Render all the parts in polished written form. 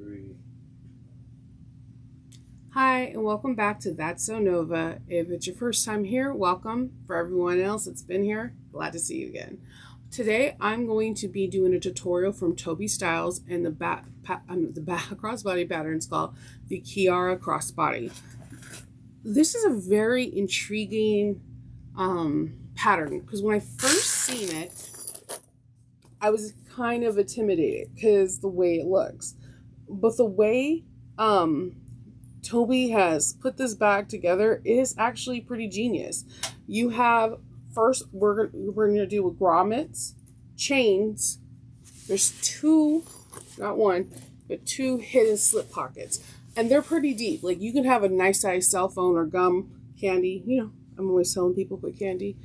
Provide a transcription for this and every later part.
3. Hi, and welcome back to That's So Nova. If it's your first time here, welcome. For everyone else that's been here, glad to see you again. Today, I'm going to be doing a tutorial from Toby Styles, and the crossbody pattern is called the Kiara Crossbody. This is a very intriguing pattern because when I first seen it, I was kind of intimidated because the way it looks. But the way Toby has put this bag together is actually pretty genius. You have, first, we're going to do with grommets, chains. There's two, not one, but two hidden slip pockets. And they're pretty deep. Like, you can have a nice size cell phone or gum, candy. You know, I'm always telling people put candy.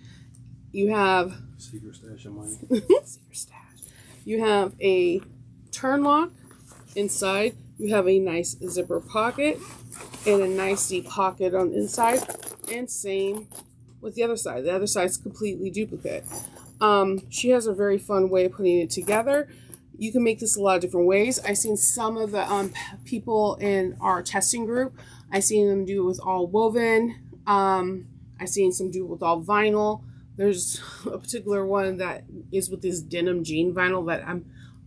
You have... Secret stash of money. Secret stash. You have a turn lock inside. You have a nice zipper pocket and a nice deep pocket on the inside. And same with the other side. The other side's completely duplicate. She has a very fun way of putting it together. You can make this a lot of different ways. I've seen some of the people in our testing group. I've seen them do it with all woven. I've seen some do it with all vinyl. There's a particular one that is with this denim jean vinyl that I'm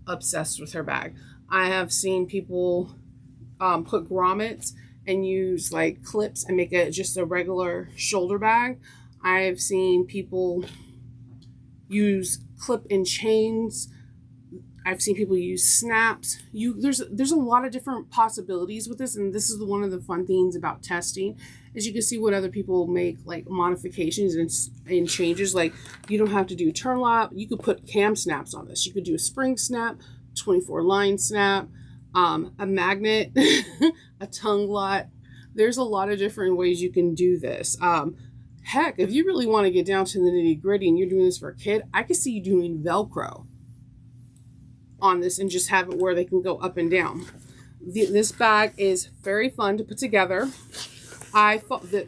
obsessed with her bag. I have seen people put grommets and use like clips and make it just a regular shoulder bag. I've seen people use clip and chains. I've seen people use snaps. There's a lot of different possibilities with this, and this is one of the fun things about testing, is you can see what other people make, like modifications and changes. Like, you don't have to do turn lock. You could put cam snaps on this. You could do a spring snap, 24 line snap, a magnet, a tongue lot. There's a lot of different ways you can do this. Heck, if you really want to get down to the nitty gritty and you're doing this for a kid, I could see you doing Velcro on this and just have it where they can go up and down. This bag is very fun to put together.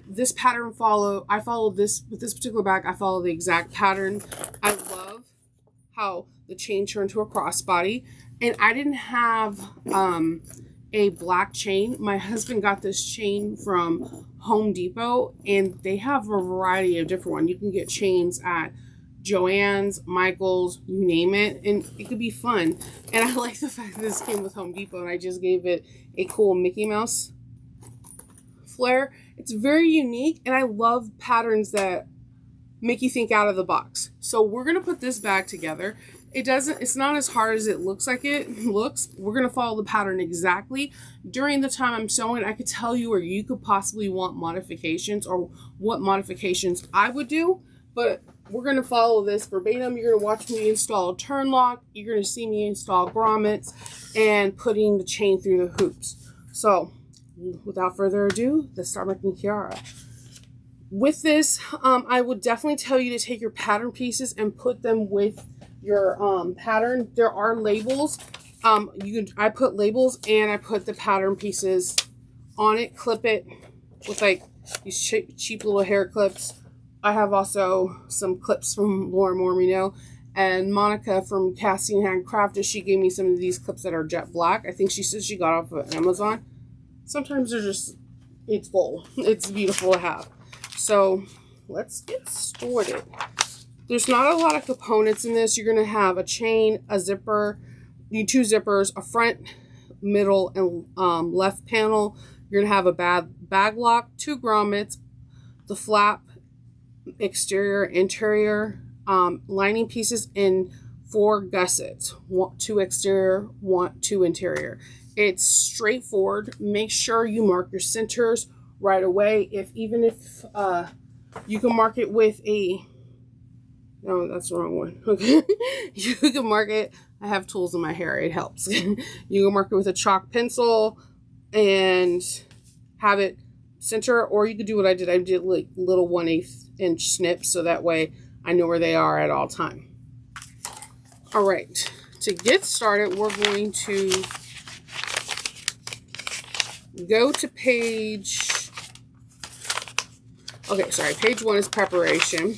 This pattern I followed this with this particular bag. I follow the exact pattern. I love how the chain turned to a crossbody, and I didn't have a black chain. My husband got this chain from Home Depot, and they have a variety of different ones. You can get chains at Joann's, Michael's, you name it, and it could be fun. And I like the fact that this came with Home Depot, and I just gave it a cool Mickey Mouse flair. It's very unique, and I love patterns that make you think out of the box. So we're gonna put this bag together. It's not as hard as it looks like it looks. We're gonna follow the pattern exactly. During the time I'm sewing, I could tell you where you could possibly want modifications or what modifications I would do, but we're going to follow this verbatim. You're going to watch me install a turn lock. You're going to see me install grommets and putting the chain through the hoops. So, without further ado, let's start making Kiara. With this, I would definitely tell you to take your pattern pieces and put them with your pattern. There are labels. I put labels and I put the pattern pieces on it. Clip it with like these cheap little hair clips. I have also some clips from Lauren Mormino, and Monica from Casting Handcrafted. She gave me some of these clips that are jet black. I think she says she got off of Amazon. Sometimes they're just, it's full. It's beautiful to have. So let's get started. There's not a lot of components in this. You're going to have a chain, a zipper, you two zippers, a front, middle, and left panel. You're going to have a bag lock, two grommets, the flap, exterior, interior, lining pieces, and 4 gussets, 2 exterior, 2 interior. It's straightforward. Make sure you mark your centers right away. Even if you can mark it with no, that's the wrong one. Okay, you can mark it. I have tools in my hair. It helps. You can mark it with a chalk pencil and have it center, or you could do what I did. I did like little 1/8 inch snips, so that way I know where they are at all time. All right, to get started, we're going to go to page 1 is preparation,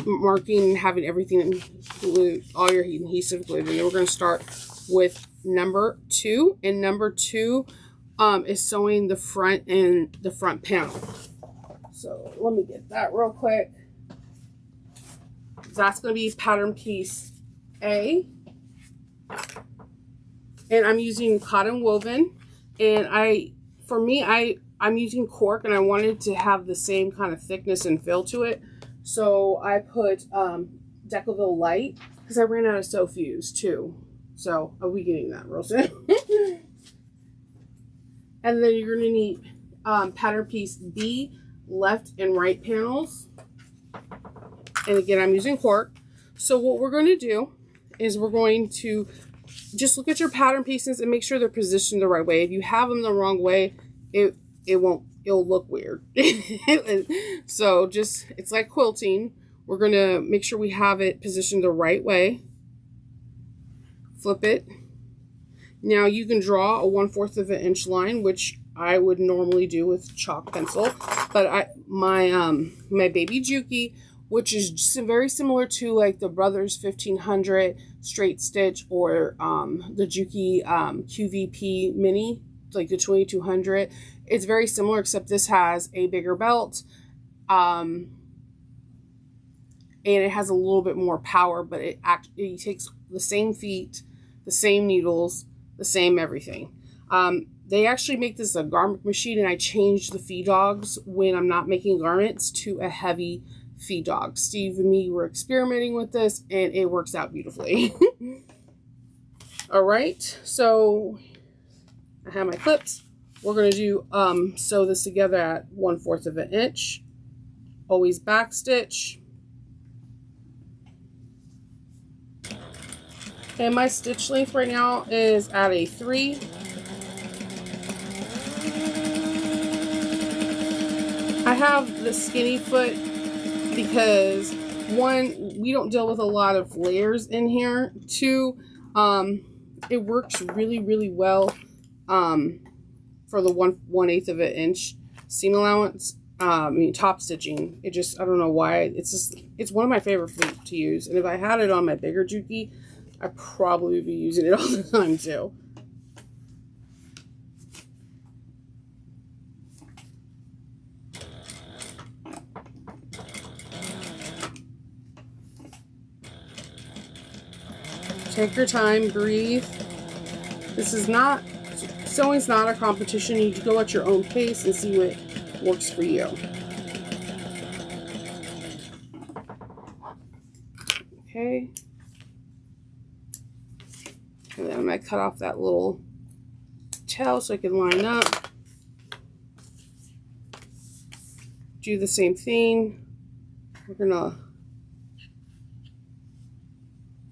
marking and having everything glued, all your adhesive glued, and then we're going to start with number 2, and number 2 is sewing the front and the front panel. So let me get that real quick. That's going to be pattern piece A, and I'm using cotton woven, and I'm using cork, and I wanted to have the same kind of thickness and feel to it, so I put Decaville Light because I ran out of Sew Fuse too, so I'll be getting that real soon. And then you're going to need pattern piece B, left and right panels. And again, I'm using cork. So what we're going to do is we're going to just look at your pattern pieces and make sure they're positioned the right way. If you have them the wrong way, it'll look weird. So just, it's like quilting. We're going to make sure we have it positioned the right way. Flip it. Now you can draw a 1/4 of an inch line, which I would normally do with chalk pencil, but my baby Juki, which is just very similar to like the Brothers 1500 straight stitch or the Juki QVP mini, like the 2200. It's very similar, except this has a bigger belt, and it has a little bit more power, but it takes the same feet, the same needles, the same everything. They actually make this a garment machine, and I changed the feed dogs when I'm not making garments to a heavy feed dog. Steve and me were experimenting with this, and it works out beautifully. All right, so I have my clips. We're going to do sew this together at 1/4 of an inch. Always back stitch. And my stitch length right now is at a 3. I have the skinny foot because 1, we don't deal with a lot of layers in here. 2, it works really, really well for the 1/8 of an inch seam allowance. I mean, top stitching. It just, I don't know why. It's one of my favorite feet to use. And if I had it on my bigger Juki, I probably would be using it all the time too. Take your time, breathe. This is not, sewing's not a competition. You go at your own pace and see what works for you. Okay. And then I'm going to cut off that little tail so I can line up. Do the same thing. We're going to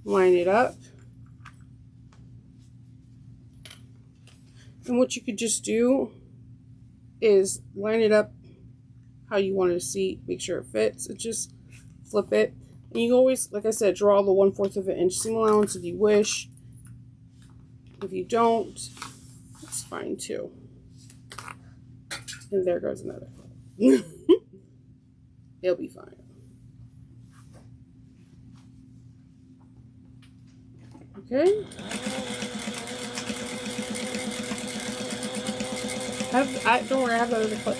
line it up. And what you could just do is line it up how you want to see, make sure it fits. It just flip it. And you always, like I said, draw the 1/4 of an inch seam allowance if you wish. If you don't, it's fine too. And there goes another clip. It'll be fine. Okay. Don't worry, I have that other clip.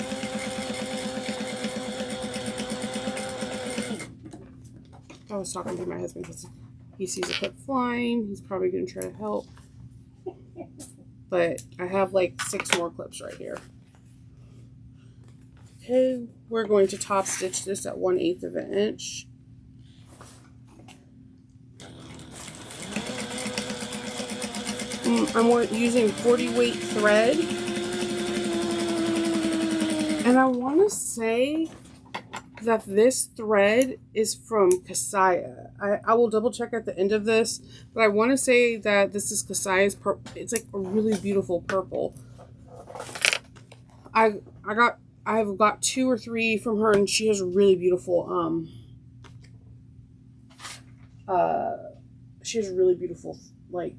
I was talking to my husband because he sees a clip flying. He's probably going to try to help. But I have like 6 more clips right here. Okay, we're going to top stitch this at 1/8 of an inch. I'm using 40 weight thread. And I want to say that this thread is from Kasaya. I will double check at the end of this, but I want to say that this is Kasaya's purple. It's like a really beautiful purple. I've got 2 or 3 from her, and she has really beautiful she has really beautiful like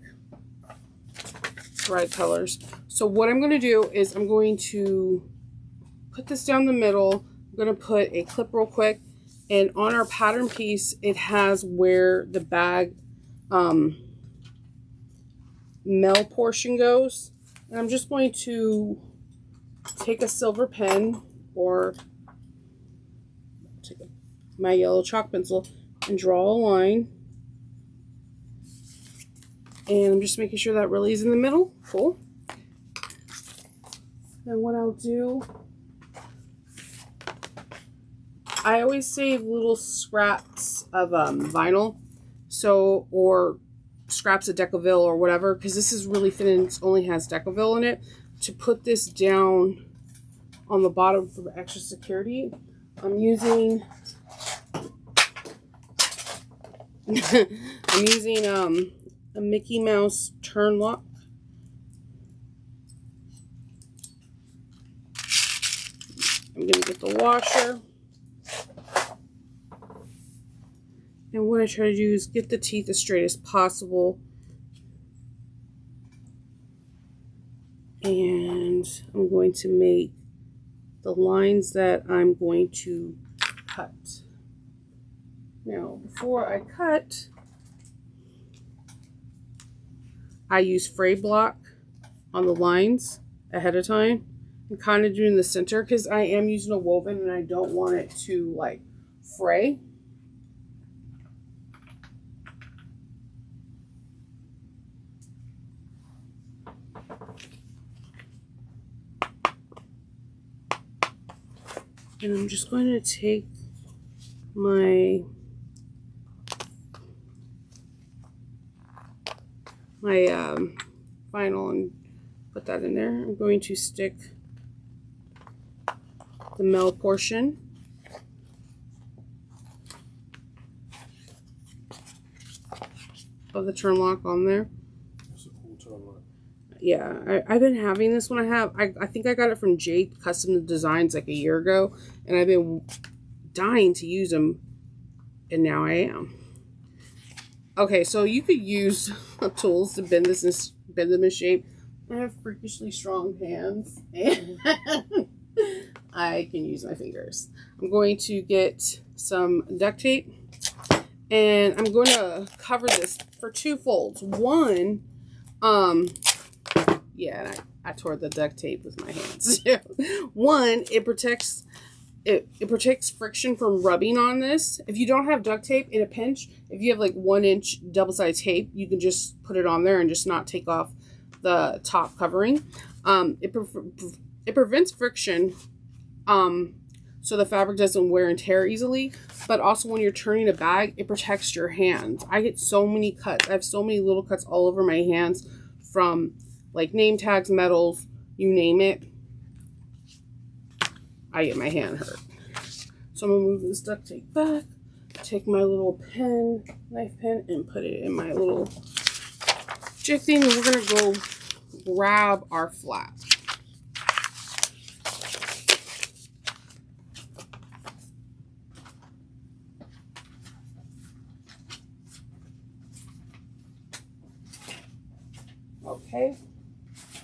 thread colors. So what I'm going to do is I'm going to put this down the middle. I'm going to put a clip real quick, and on our pattern piece it has where the bag mel portion goes. And I'm just going to take a silver pen or take my yellow chalk pencil and draw a line. And I'm just making sure that really is in the middle. Cool. Then what I'll do, I always save little scraps of vinyl, so, or scraps of Decovil or whatever, because this is really thin and it only has Decovil in it, to put this down on the bottom for extra security. I'm using a Mickey Mouse turn lock. I'm going to get the washer. And what I try to do is get the teeth as straight as possible. And I'm going to make the lines that I'm going to cut. Now, before I cut, I use fray block on the lines ahead of time. I'm kind of doing the center because I am using a woven and I don't want it to like fray. And I'm just going to take my vinyl and put that in there. I'm going to stick the mel portion of the turn lock on there. That's a cool turn lock. Yeah, I've been having this one. I think I got it from Jade Custom Designs like a year ago, and I've been dying to use them, and now I am. Okay, so you could use tools to bend them in shape. I have freakishly strong hands, and I can use my fingers. I'm going to get some duct tape, and I'm going to cover this for 2 folds. One, yeah, I tore the duct tape with my hands. One, it protects friction from rubbing on this. If you don't have duct tape in a pinch, if you have like 1-inch double-sided tape, you can just put it on there and just not take off the top covering. It prevents friction, so the fabric doesn't wear and tear easily. But also when you're turning a bag, it protects your hands. I get so many cuts. I have so many little cuts all over my hands from like name tags, metals, you name it. I get my hand hurt. So I'm going to move this duct tape back, take my little pen, knife pen, and put it in my little jig thing, and we're going to go grab our flap. Okay,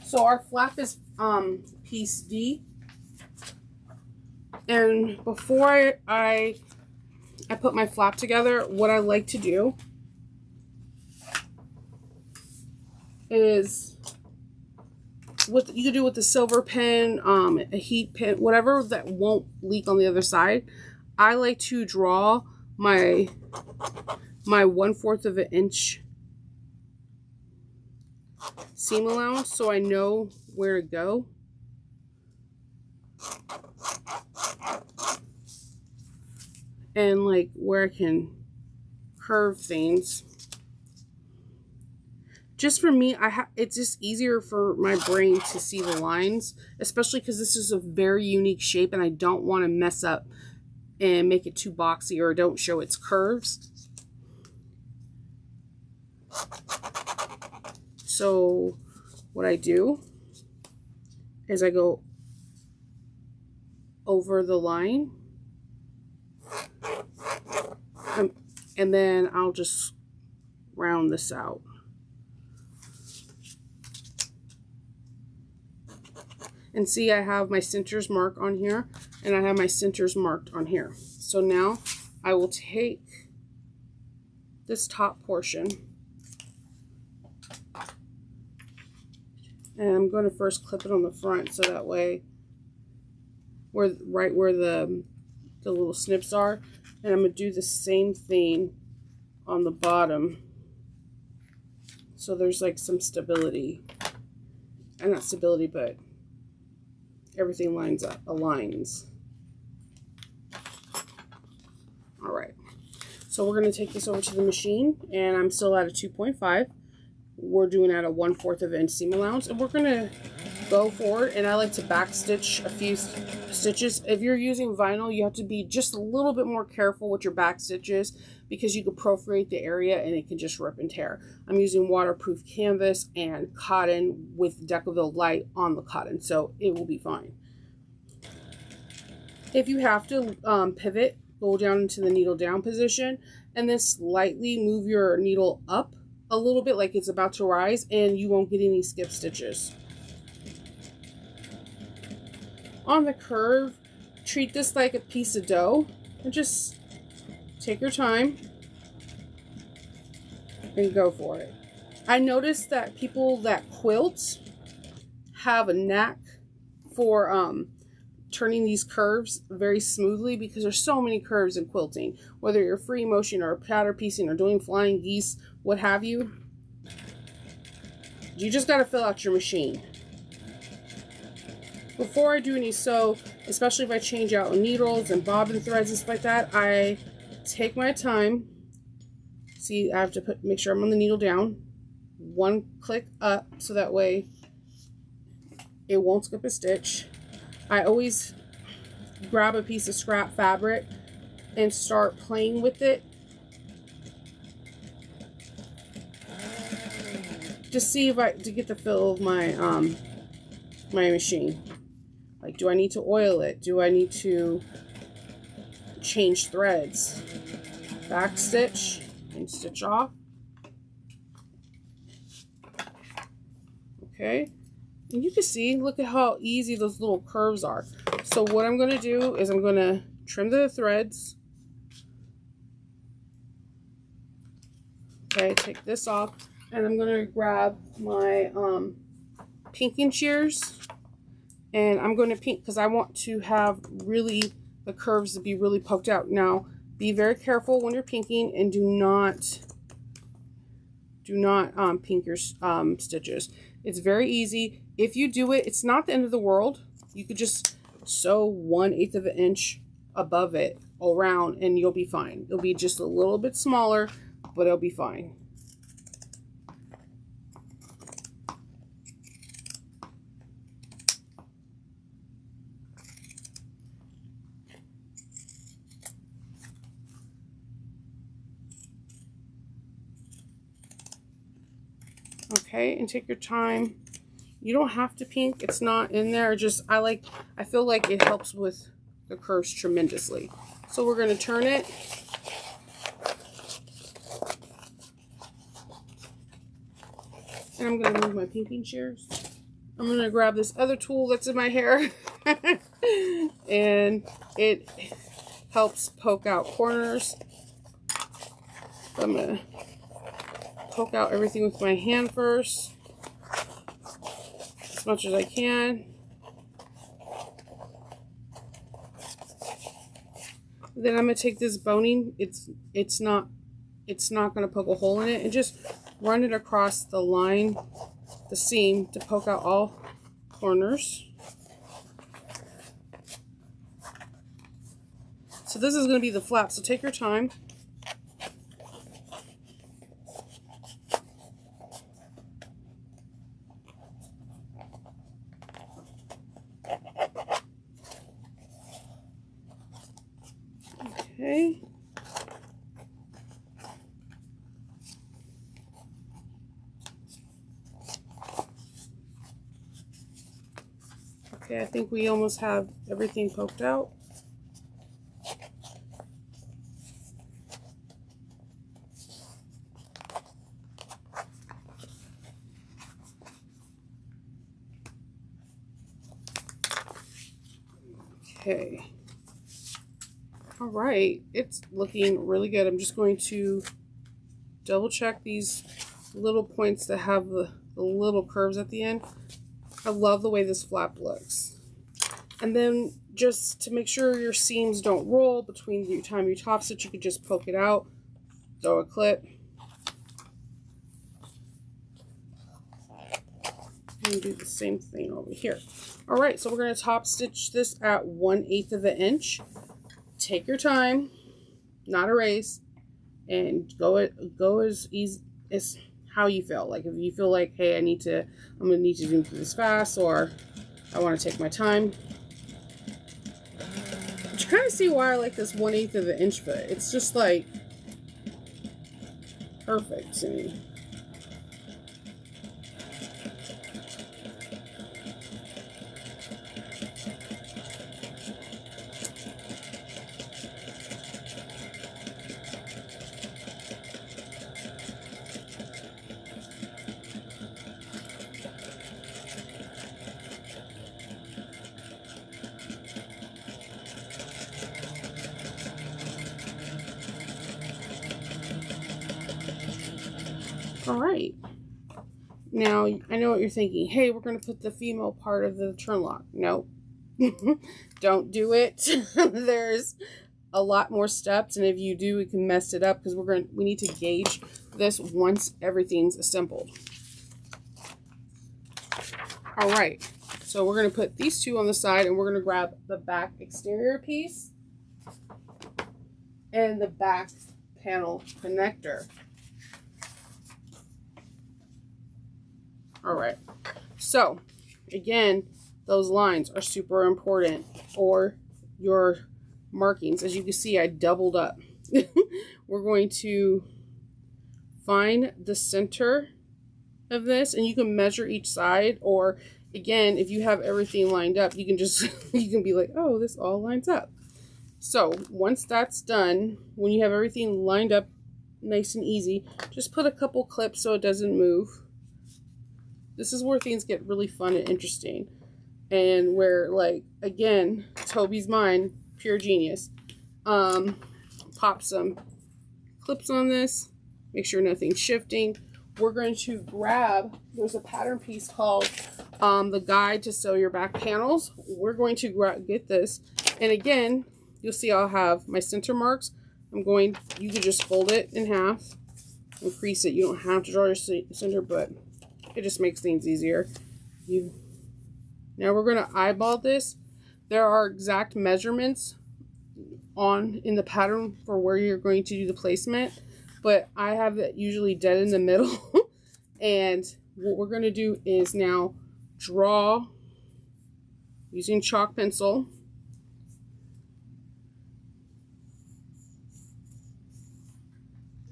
so our flap is piece D. And before I put my flap together, what I like to do is, what you can do with the silver pen, a heat pen, whatever that won't leak on the other side. I like to draw my 1/4 of an inch seam allowance so I know where to go. And like where I can curve things. Just for me, it's just easier for my brain to see the lines, especially because this is a very unique shape and I don't want to mess up and make it too boxy or don't show its curves. So what I do is I go over the line, and then I'll just round this out. And see, I have my centers marked on here, and I have my centers marked on here. So now I will take this top portion And I'm going to first clip it on the front so that way, right where the little snips are. And I'm going to do the same thing on the bottom. So there's like some stability. And not stability, but everything lines up, aligns. All right. So we're going to take this over to the machine, and I'm still at a 2.5. We're doing at a 1/4 of an inch seam allowance, and we're going to go forward, and I like to back stitch a few stitches. If you're using vinyl, you have to be just a little bit more careful with your back stitches because you could perforate the area and it can just rip and tear. I'm using waterproof canvas and cotton with Decaville Light on the cotton, so it will be fine. If you have to pivot, go down into the needle down position and then slightly move your needle up a little bit like it's about to rise, and you won't get any skip stitches. On the curve, treat this like a piece of dough and just take your time and go for it. I noticed that people that quilt have a knack for turning these curves very smoothly because there's so many curves in quilting. Whether you're free motion or pattern piecing or doing flying geese, what have you, you just got to fill out your machine. Before I do any sew, especially if I change out needles and bobbin threads and stuff like that, I take my time. See, I have to make sure I'm on the needle down. One click up so that way it won't skip a stitch. I always grab a piece of scrap fabric and start playing with it. Just see if to get the feel of my my machine. Like, do I need to oil it? Do I need to change threads? Back stitch and stitch off. Okay. And you can see, look at how easy those little curves are. So what I'm going to do is I'm going to trim the threads. Okay, take this off. And I'm going to grab my pinking shears. And I'm going to pink because I want to have really the curves to be really poked out. Now, be very careful when you're pinking and do not pink your stitches. It's very easy. If you do it, it's not the end of the world. You could just sew 1/8 of an inch above it around and you'll be fine. It'll be just a little bit smaller, but it'll be fine. Okay, and take your time. You don't have to pink. It's not in there. Just I feel like it helps with the curves tremendously. So we're going to turn it. And I'm going to move my pinking shears. I'm going to grab this other tool that's in my hair. And it helps poke out corners. So I'm going to poke out everything with my hand first, as much as I can. Then I'm going to take this boning, it's not going to poke a hole in it, and just run it across the line, the seam, to poke out all corners. So this is going to be the flap, so take your time. Okay. Okay, I think we almost have everything poked out. Okay. All right, it's looking really good. I'm just going to double check these little points that have the little curves at the end. I love the way this flap looks. And then just to make sure your seams don't roll between the time you top stitch, you can just poke it out, throw a clip, and do the same thing over here. All right, so we're going to top stitch this at 1/8 of an inch. Take your time, not a race, and go as easy as how you feel. Like if you feel like, hey, I'm gonna need to do this fast, or I want to take my time. But you kind of see why I like this 1/8 of an inch foot. It's just like perfect to me. All right, now I know what you're thinking. Hey, we're going to put the female part of the turn lock. No, don't do it. There's a lot more steps, and if you do, we can mess it up because we need to gauge this once everything's assembled. All right, so we're going to put these two on the side, and we're going to grab the back exterior piece and the back panel connector. All right, so again, those lines are super important for your markings. As you can see, I doubled up. We're going to find the center of this, and you can measure each side, or again, if you have everything lined up, you can just you can be like, oh, this all lines up. So once that's done, when you have everything lined up nice and easy, just put a couple clips so it doesn't move. This is where things get really fun and interesting, and where, like, again, Toby's mind, pure genius. Pop some clips on this, make sure nothing's shifting. We're going to grab, there's a pattern piece called the Guide to Sew Your Back Panels. We're going to get this, and again, you'll see I'll have my center marks. You can just fold it in half and crease it. You don't have to draw your center, but it just makes things easier. Now we're going to eyeball this. There are exact measurements in the pattern for where you're going to do the placement, but I have it usually dead in the middle. And what we're going to do is now draw using chalk pencil.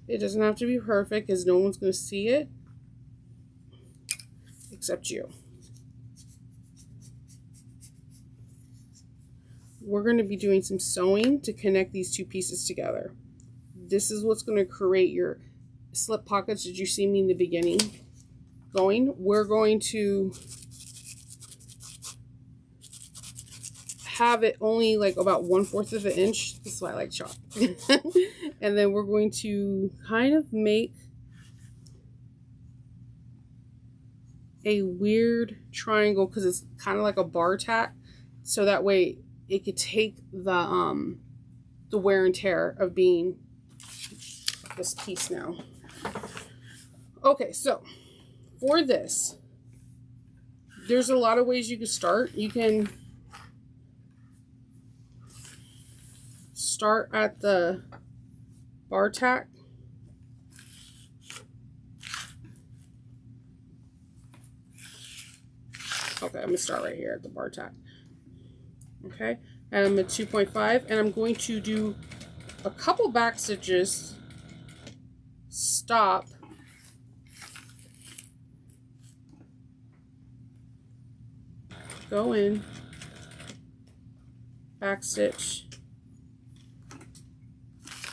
It doesn't have to be perfect because no one's going to see it except you. We're going to be doing some sewing to connect these two pieces together. This is what's going to create your slip pockets. Did you see me in the beginning we're going to have it only like about 1/4 of an inch. This is why I like chalk. And then we're going to kind of make a weird triangle because it's kind of like a bar tack, so that way it could take the wear and tear of being this piece now. Okay, so for this, there's a lot of ways you can start. You can start at the bar tack. Okay, I'm going to start right here at the bar tack. Okay, and I'm at 2.5, and I'm going to do a couple back stitches, stop, go in, back stitch,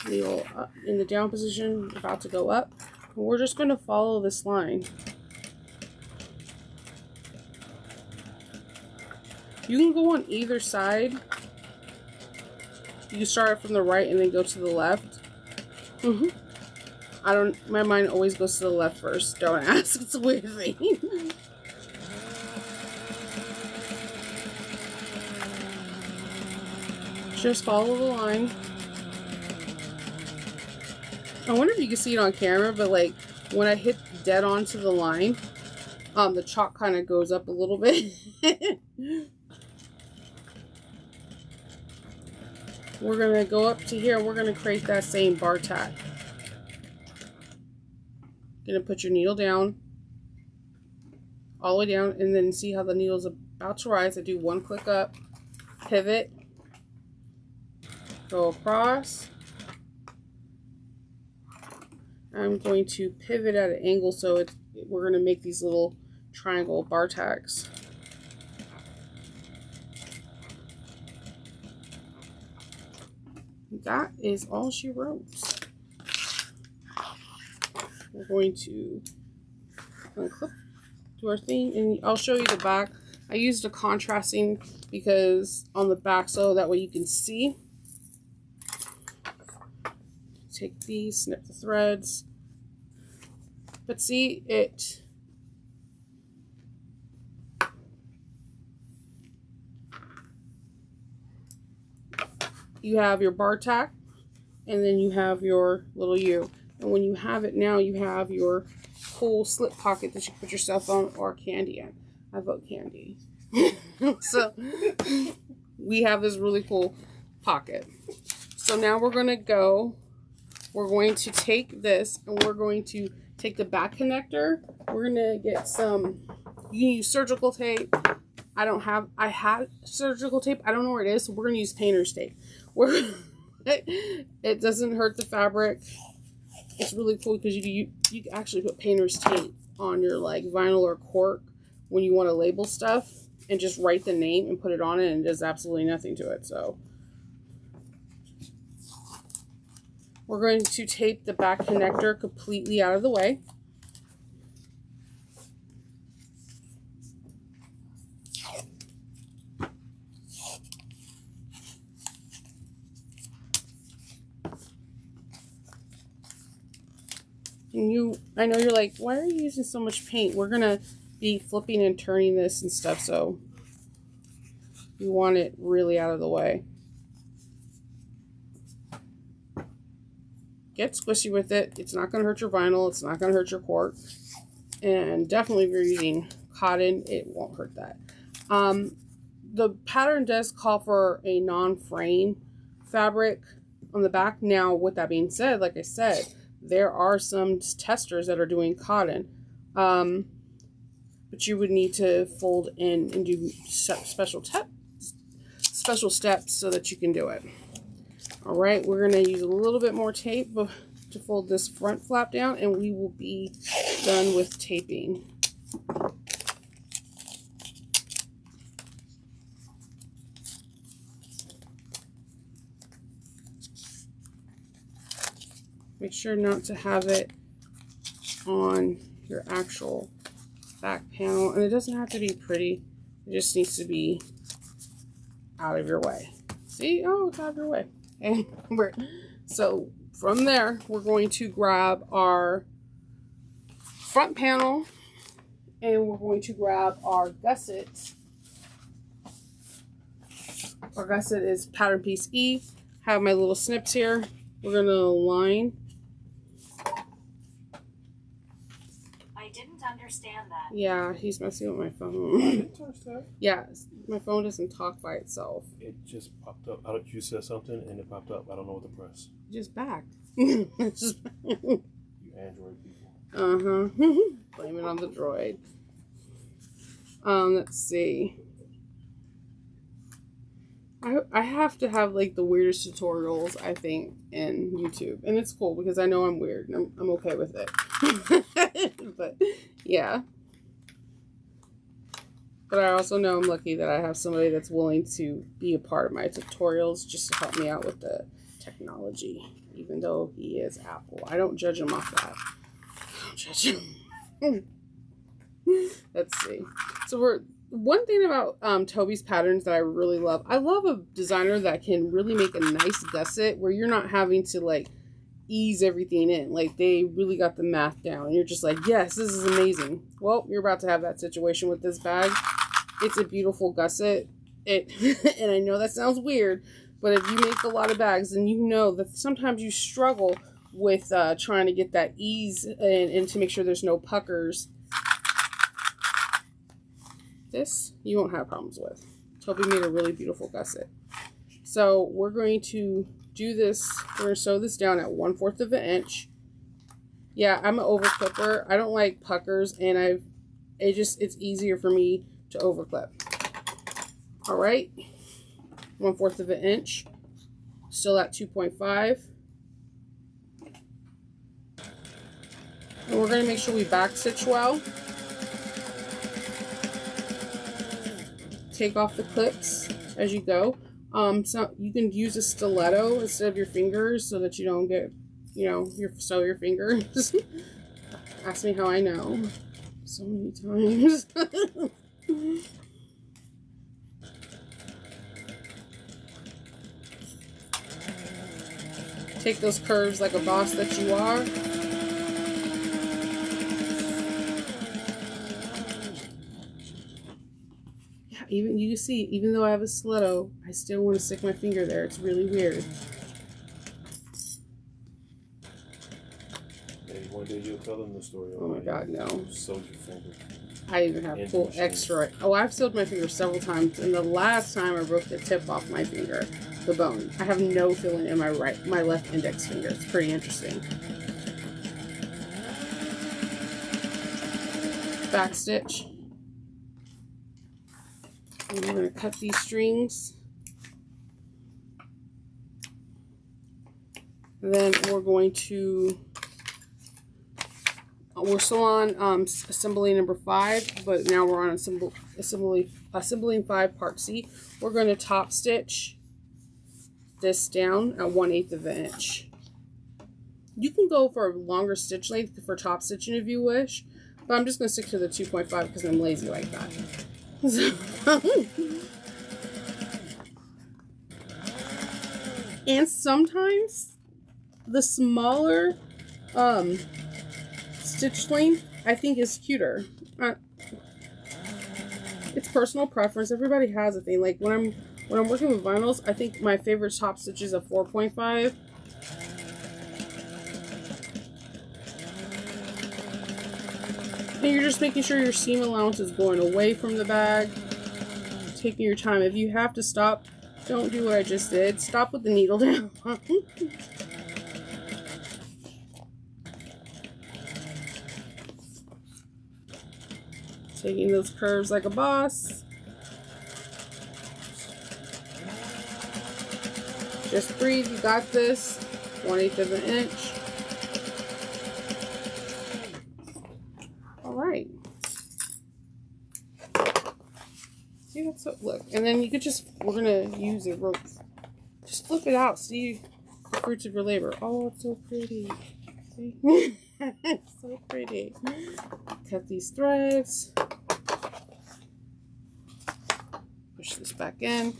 needle up in the down position, about to go up. And we're just going to follow this line. You can go on either side. You can start from the right and then go to the left. My mind always goes to the left first. Don't ask, it's a weird thing. Just follow the line. I wonder if you can see it on camera, but like when I hit dead onto the line, the chalk kind of goes up a little bit. We're gonna go up to here. We're gonna create that same bar tack. Gonna put your needle down, all the way down, and then see how the needle's about to rise. I do one click up, pivot, go across. I'm going to pivot at an angle, so we're going to make these little triangle bar tacks. That is all she wrote. We're going to unclip, do our thing, and I'll show you the back. I used a contrasting because on the back, so that way you can see. Take these, snip the threads. But see, you have your bar tack, and then you have your little U. And when you have it now, you have your cool slip pocket that you put your cell phone or candy in. I vote candy. So we have this really cool pocket. So now we're going to take this and we're going to take the back connector. We're going to get some, you can use surgical tape. I had surgical tape. I don't know where it is. So we're going to use painter's tape. It doesn't hurt the fabric. It's really cool because you can actually put painter's tape on your like vinyl or cork when you want to label stuff and just write the name and put it on it, and it does absolutely nothing to it. So we're going to tape the back connector completely out of the way. And I know you're like, why are you using so much paint? We're going to be flipping and turning this and stuff, so you want it really out of the way. Get squishy with it. It's not going to hurt your vinyl. It's not going to hurt your cork. And definitely if you're using cotton, it won't hurt that. The pattern does call for a non-fraying fabric on the back. Now, with that being said, like I said, there are some testers that are doing cotton. But you would need to fold in and do special steps so that you can do it. All right, we're going to use a little bit more tape to fold this front flap down, and we will be done with taping. Make sure not to have it on your actual back panel, and it doesn't have to be pretty. It just needs to be out of your way. See? Oh, it's out of your way. And so from there, we're going to grab our front panel and we're going to grab our gusset. Our gusset is pattern piece E. Have my little snips here. We're going to align. I didn't understand that. Yeah, he's messing with my phone. Yeah, my phone doesn't talk by itself. It just popped up. You said something and it popped up. I don't know what to press. Just back. You Android people. Blame it on the droid. Let's see. I have to have like the weirdest tutorials, I think, in YouTube, and it's cool because I know I'm weird and I'm okay with it. But yeah. But I also know I'm lucky that I have somebody that's willing to be a part of my tutorials just to help me out with the technology, even though he is Apple. I don't judge him off that. I don't judge him. Let's see. So one thing about Toby's patterns that I really love, I love a designer that can really make a nice gusset where you're not having to like ease everything in. Like they really got the math down. And you're just like, yes, this is amazing. Well, you're about to have that situation with this bag. It's a beautiful gusset. And I know that sounds weird, But if you make a lot of bags, then you know that sometimes you struggle with trying to get that ease and to make sure there's no puckers. This you won't have problems with. Toby made a really beautiful gusset. So we're going to do this. We're going to sew this down at 1/4 of an inch. Yeah, I'm an over clipper. I don't like puckers, and it's easier for me to over clip. All right, 1/4 of an inch. Still at 2.5. And we're going to make sure we back stitch well. Take off the clips as you go. So you can use a stiletto instead of your fingers so that you don't get, sew your fingers. Ask me how I know. So many times. Take those curves like a boss that you are. Even you see, even though I have a stiletto, I still want to stick my finger there. It's really weird. Maybe one day you'll tell them the story. Oh my God, no. Sewed your finger. I even have full extra. Oh, I've sewed my finger several times, and the last time I broke the tip off my finger, the bone. I have no feeling in my left index finger. It's pretty interesting. Back stitch. And we're going to cut these strings. And then we're going to, we're still on assembly number 5, but now we're on assembling 5 part C. We're going to top stitch this down at 1/8 of an inch. You can go for a longer stitch length for top stitching if you wish, but I'm just going to stick to the 2.5 because I'm lazy like that. And sometimes the smaller stitch length I think is cuter. It's personal preference. Everybody has a thing. Like when I'm working with vinyls, I think my favorite top stitch is a 4.5. And you're just making sure your seam allowance is going away from the bag. Taking your time. If you have to stop, don't do what I just did. Stop with the needle down. Taking those curves like a boss. Just breathe. You got this. 1/8 of an inch. Right. See, that's so, look, and then you could just, we're gonna use a rope. Just flip it out. See the fruits of your labor. Oh, it's so pretty. See? It's so pretty. Cut these threads. Push this back in.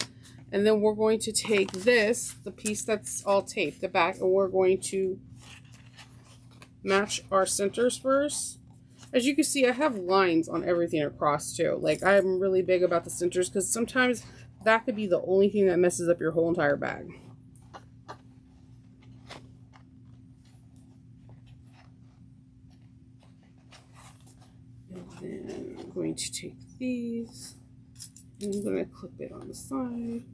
And then we're going to take this, the piece that's all taped, the back, and we're going to match our centers first. As you can see, I have lines on everything across too. Like, I'm really big about the centers because sometimes that could be the only thing that messes up your whole entire bag. And then I'm going to take these and I'm going to clip it on the side.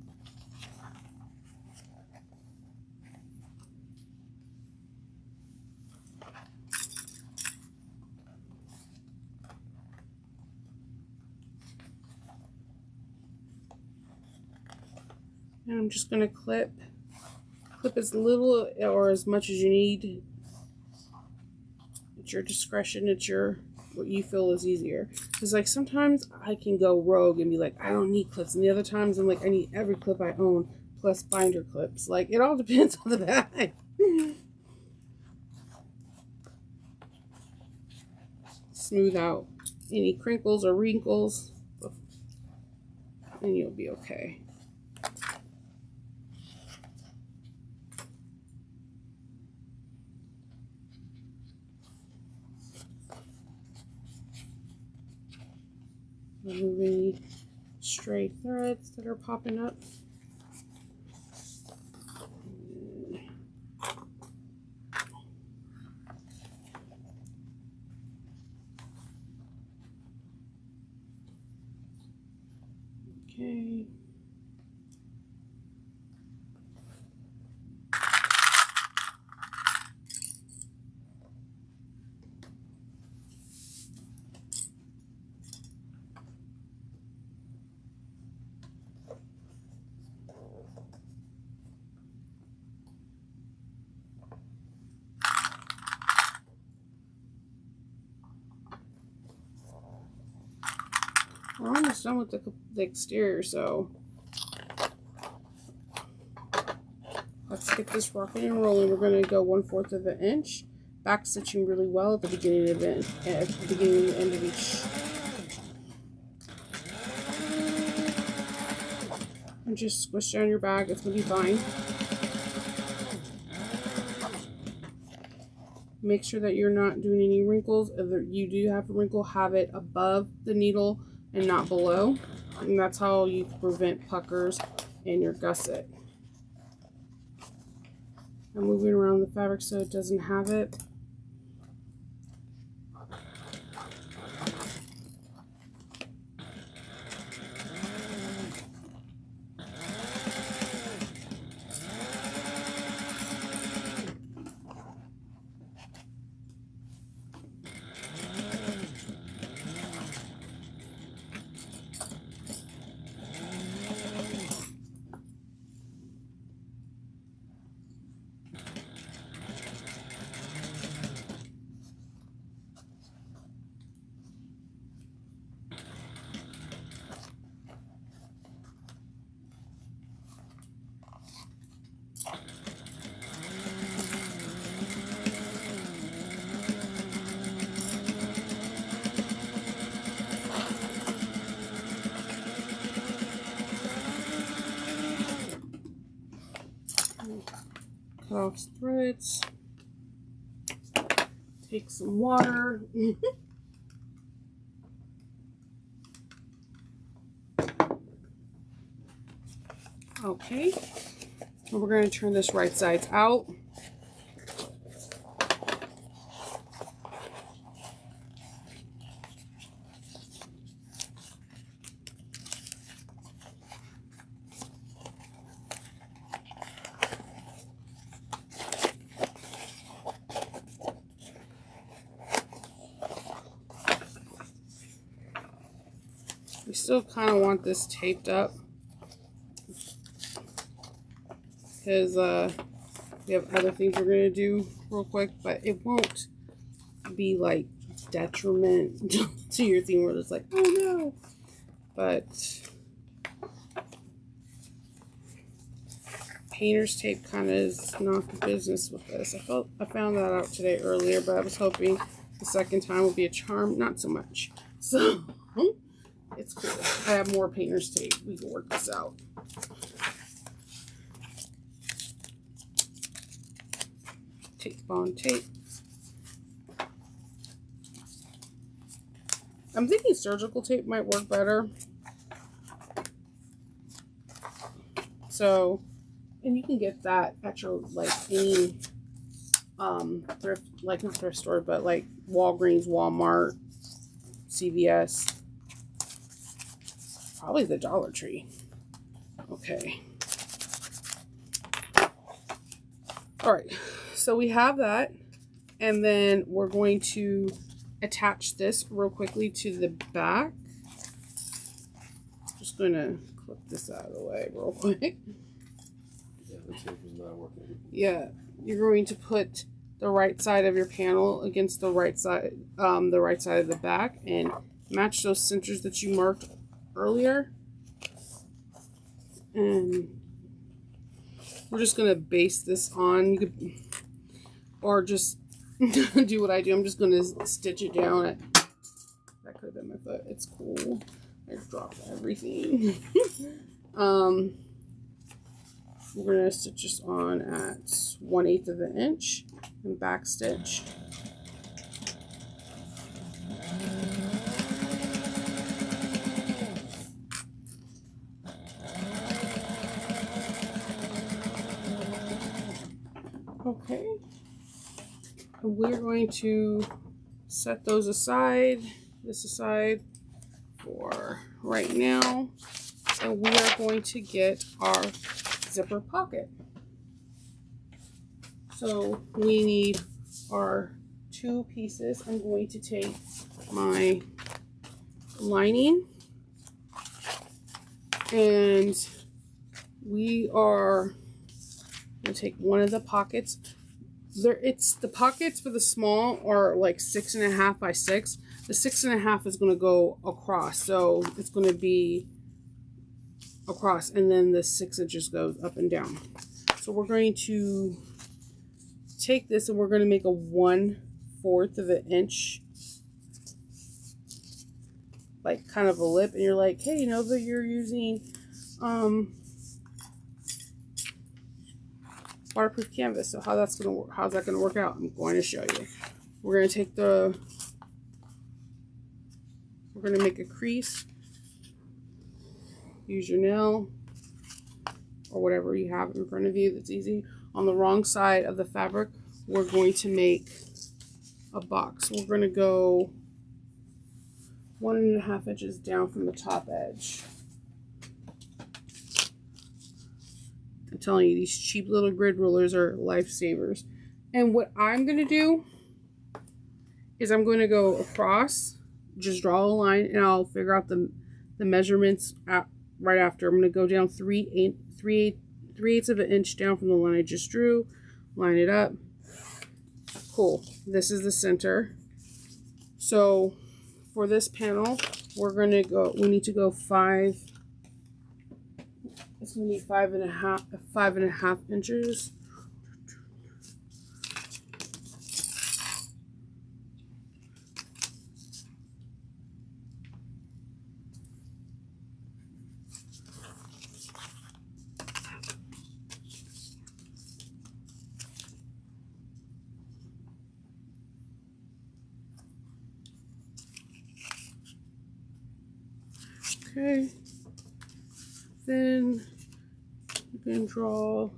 And I'm just going to clip as little or as much as you need. It's your discretion. It's what you feel is easier. Because like sometimes I can go rogue and be like, I don't need clips. And the other times I'm like, I need every clip I own plus binder clips. Like it all depends on the bag. Smooth out any crinkles or wrinkles and you'll be okay. Remove any stray threads that are popping up. Okay. We're almost done with the exterior, so let's get this rocking and rolling. We're going to go 1/4 of an inch, back stitching really well at the beginning of it, at the beginning and the end of each. And just squish down your bag. It's going to be fine. Make sure that you're not doing any wrinkles. If you do have a wrinkle, have it above the needle and not below. And that's how you prevent puckers in your gusset. I'm moving around the fabric so it doesn't have it. Cut off threads. Take some water. Okay. And we're going to turn this right sides out. We still kind of want this taped up because we have other things we're going to do real quick, but it won't be like detriment to your theme where it's like, oh no. But painter's tape kind of is not the business with this. I found that out today earlier, but I was hoping the second time would be a charm. Not so much. So it's cool. I have more painter's tape. We can work this out. Tape on tape. I'm thinking surgical tape might work better. So, and you can get that at your, like, any thrift, like not thrift store, but like Walgreens, Walmart, CVS, probably the Dollar Tree. Okay. All right. So we have that, and then we're going to attach this real quickly to the back. Just going to clip this out of the way real quick. Yeah, the tape is not working. Yeah, you're going to put the right side of your panel against the right side of the back, and match those centers that you marked earlier. And we're just going to base this on. You could, or just do what I do. I'm just going to stitch it down. That could have been my foot. It's cool. I just dropped everything. We're going to stitch this on at 1/8 of an inch and back stitch. Okay, and we're going to set those aside, this aside for right now. and we are going to get our zipper pocket. So we need our 2 pieces. I'm going to take my lining, and we are going to take one of the pockets. It's the pockets for the small are like 6.5 by 6. The 6.5 is going to go across, so it's going to be across, and then the 6 inches goes up and down. So we're going to take this and we're going to make a 1/4 of an inch, like kind of a lip, and you're like, hey, Nova, you're using waterproof canvas, so how's that gonna work out? I'm going to show you. We're going to take we're going to make a crease. Use your nail or whatever you have in front of you that's easy. On the wrong side of the fabric, we're going to make a box. We're going to go 1.5 inches down from the top edge. I'm telling you, these cheap little grid rulers are lifesavers. And what I'm going to do is I'm going to go across, just draw a line, and I'll figure out the measurements right after. I'm going to go down 3/8 of an inch down from the line I just drew, line it up. Cool. This is the center. So for this panel, we need to go 5. It's going to be 5.5 inches. Okay, then you can draw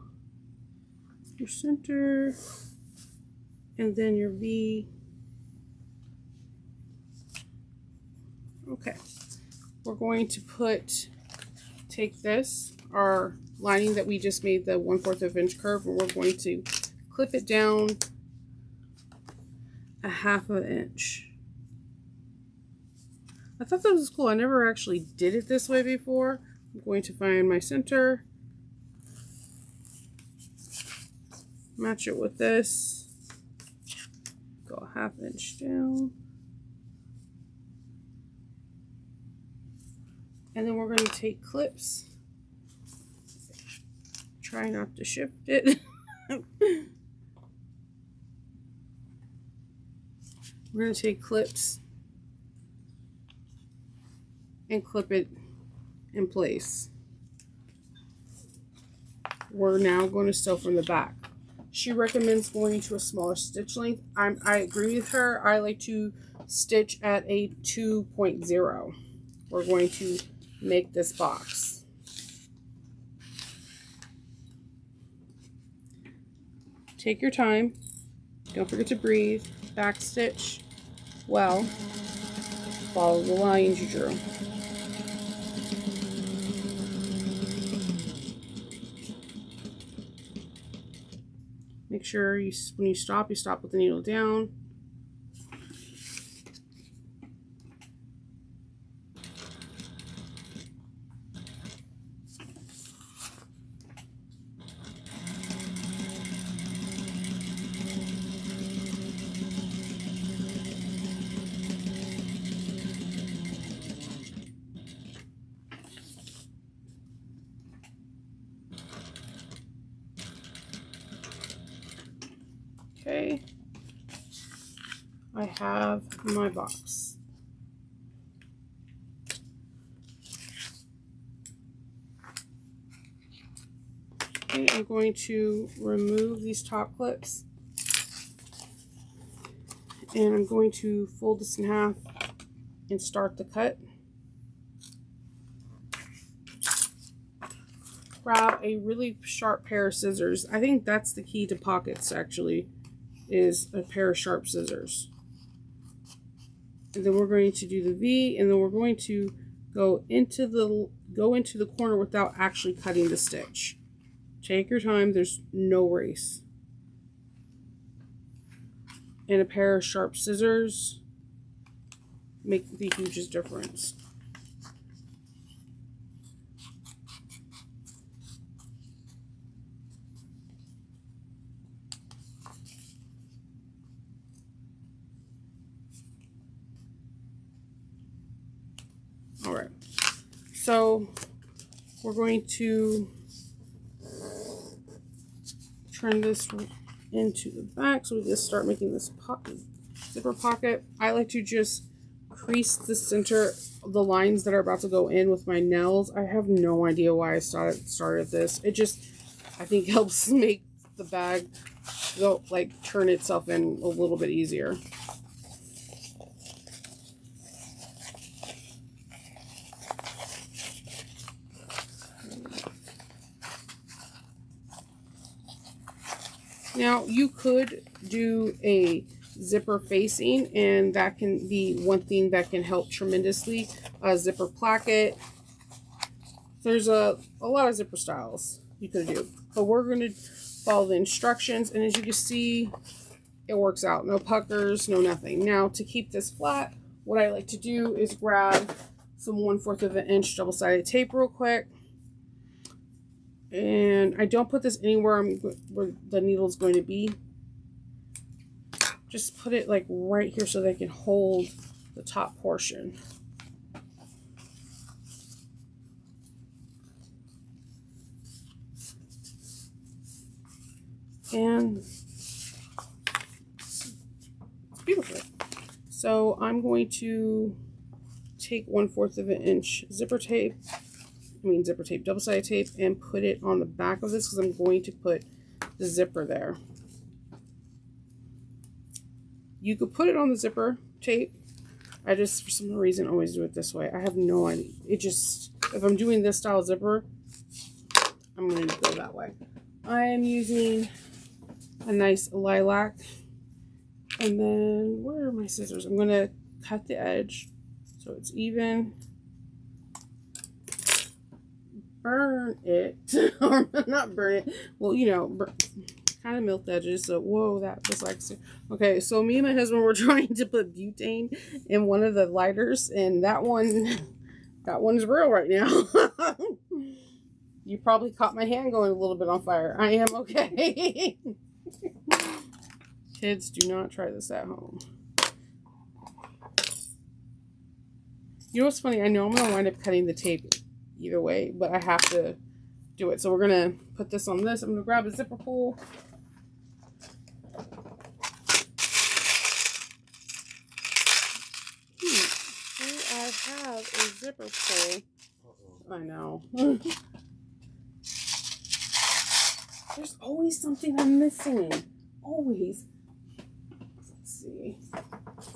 your center and then your V. Okay, we're going to take this, our lining that we just made the 1/4 of inch curve, and we're going to clip it down 1/2 inch. I thought that was cool. I never actually did it this way before. I'm going to find my center, match it with this, go 1/2 inch down, and then we're going to take clips. Try not to shift it. We're going to take clips and clip it in place. We're now going to sew from the back. She recommends going to a smaller stitch length. I agree with her. I like to stitch at a 2.0. We're going to make this box. Take your time. Don't forget to breathe. Back stitch well. Follow the lines you drew. Make sure when you stop with the needle down. Okay, I have my box. Okay, I'm going to remove these top clips, and I'm going to fold this in half and start the cut. Grab a really sharp pair of scissors. I think that's the key to pockets, actually, is a pair of sharp scissors. And then we're going to do the V, and then we're going to go into the corner without actually cutting the stitch. Take your time, there's no race. And a pair of sharp scissors make the hugest difference. All right, so we're going to turn this into the back, so we just start making this zipper pocket. I like to just crease the center, the lines that are about to go in with my nails. I have no idea why I started this. It just, I think, helps make the bag go, like, turn itself in a little bit easier. Now, you could do a zipper facing, and that can be one thing that can help tremendously. A zipper placket. There's a lot of zipper styles you could do, but we're going to follow the instructions, and as you can see, it works out. No puckers, no nothing. Now, to keep this flat, what I like to do is grab some 1/4 of an inch double-sided tape real quick. And I don't put this anywhere where the needle is going to be. Just put it like right here so they can hold the top portion. And it's beautiful. So I'm going to take 1/4 of an inch double-sided tape, and put it on the back of this because I'm going to put the zipper there. You could put it on the zipper tape. I just, for some reason, always do it this way. I have no idea. It just, if I'm doing this style zipper, I'm going to go that way. I am using a nice lilac. And then, where are my scissors? I'm going to cut the edge so it's even. Burn it, or not burn it, well, you know, kind of milk the edges. So whoa, that was like, okay, so me and my husband were trying to put butane in one of the lighters, and that one's real right now. You probably caught my hand going a little bit on fire. I am okay. Kids, do not try this at home. You know what's funny? I know I'm gonna wind up cutting the tape either way, but I have to do it. So we're gonna put this on this. I'm gonna grab a zipper pull. Do I have a zipper pull? I know. There's always something I'm missing. Always. Let's see.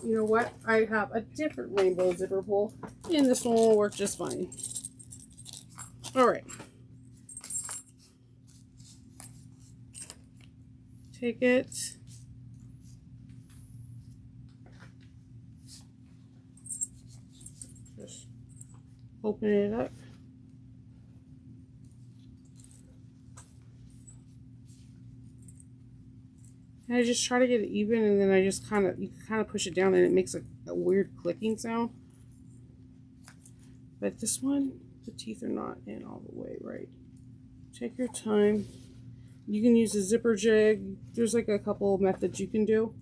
You know what? I have a different rainbow zipper pull, and this one will work just fine. All right. Take it. Just open it up. And I just try to get it even, and then I just you kind of push it down, and it makes a weird clicking sound. But this one, the teeth are not in all the way right. Take your time. You can use a zipper jig. There's like a couple of methods you can do.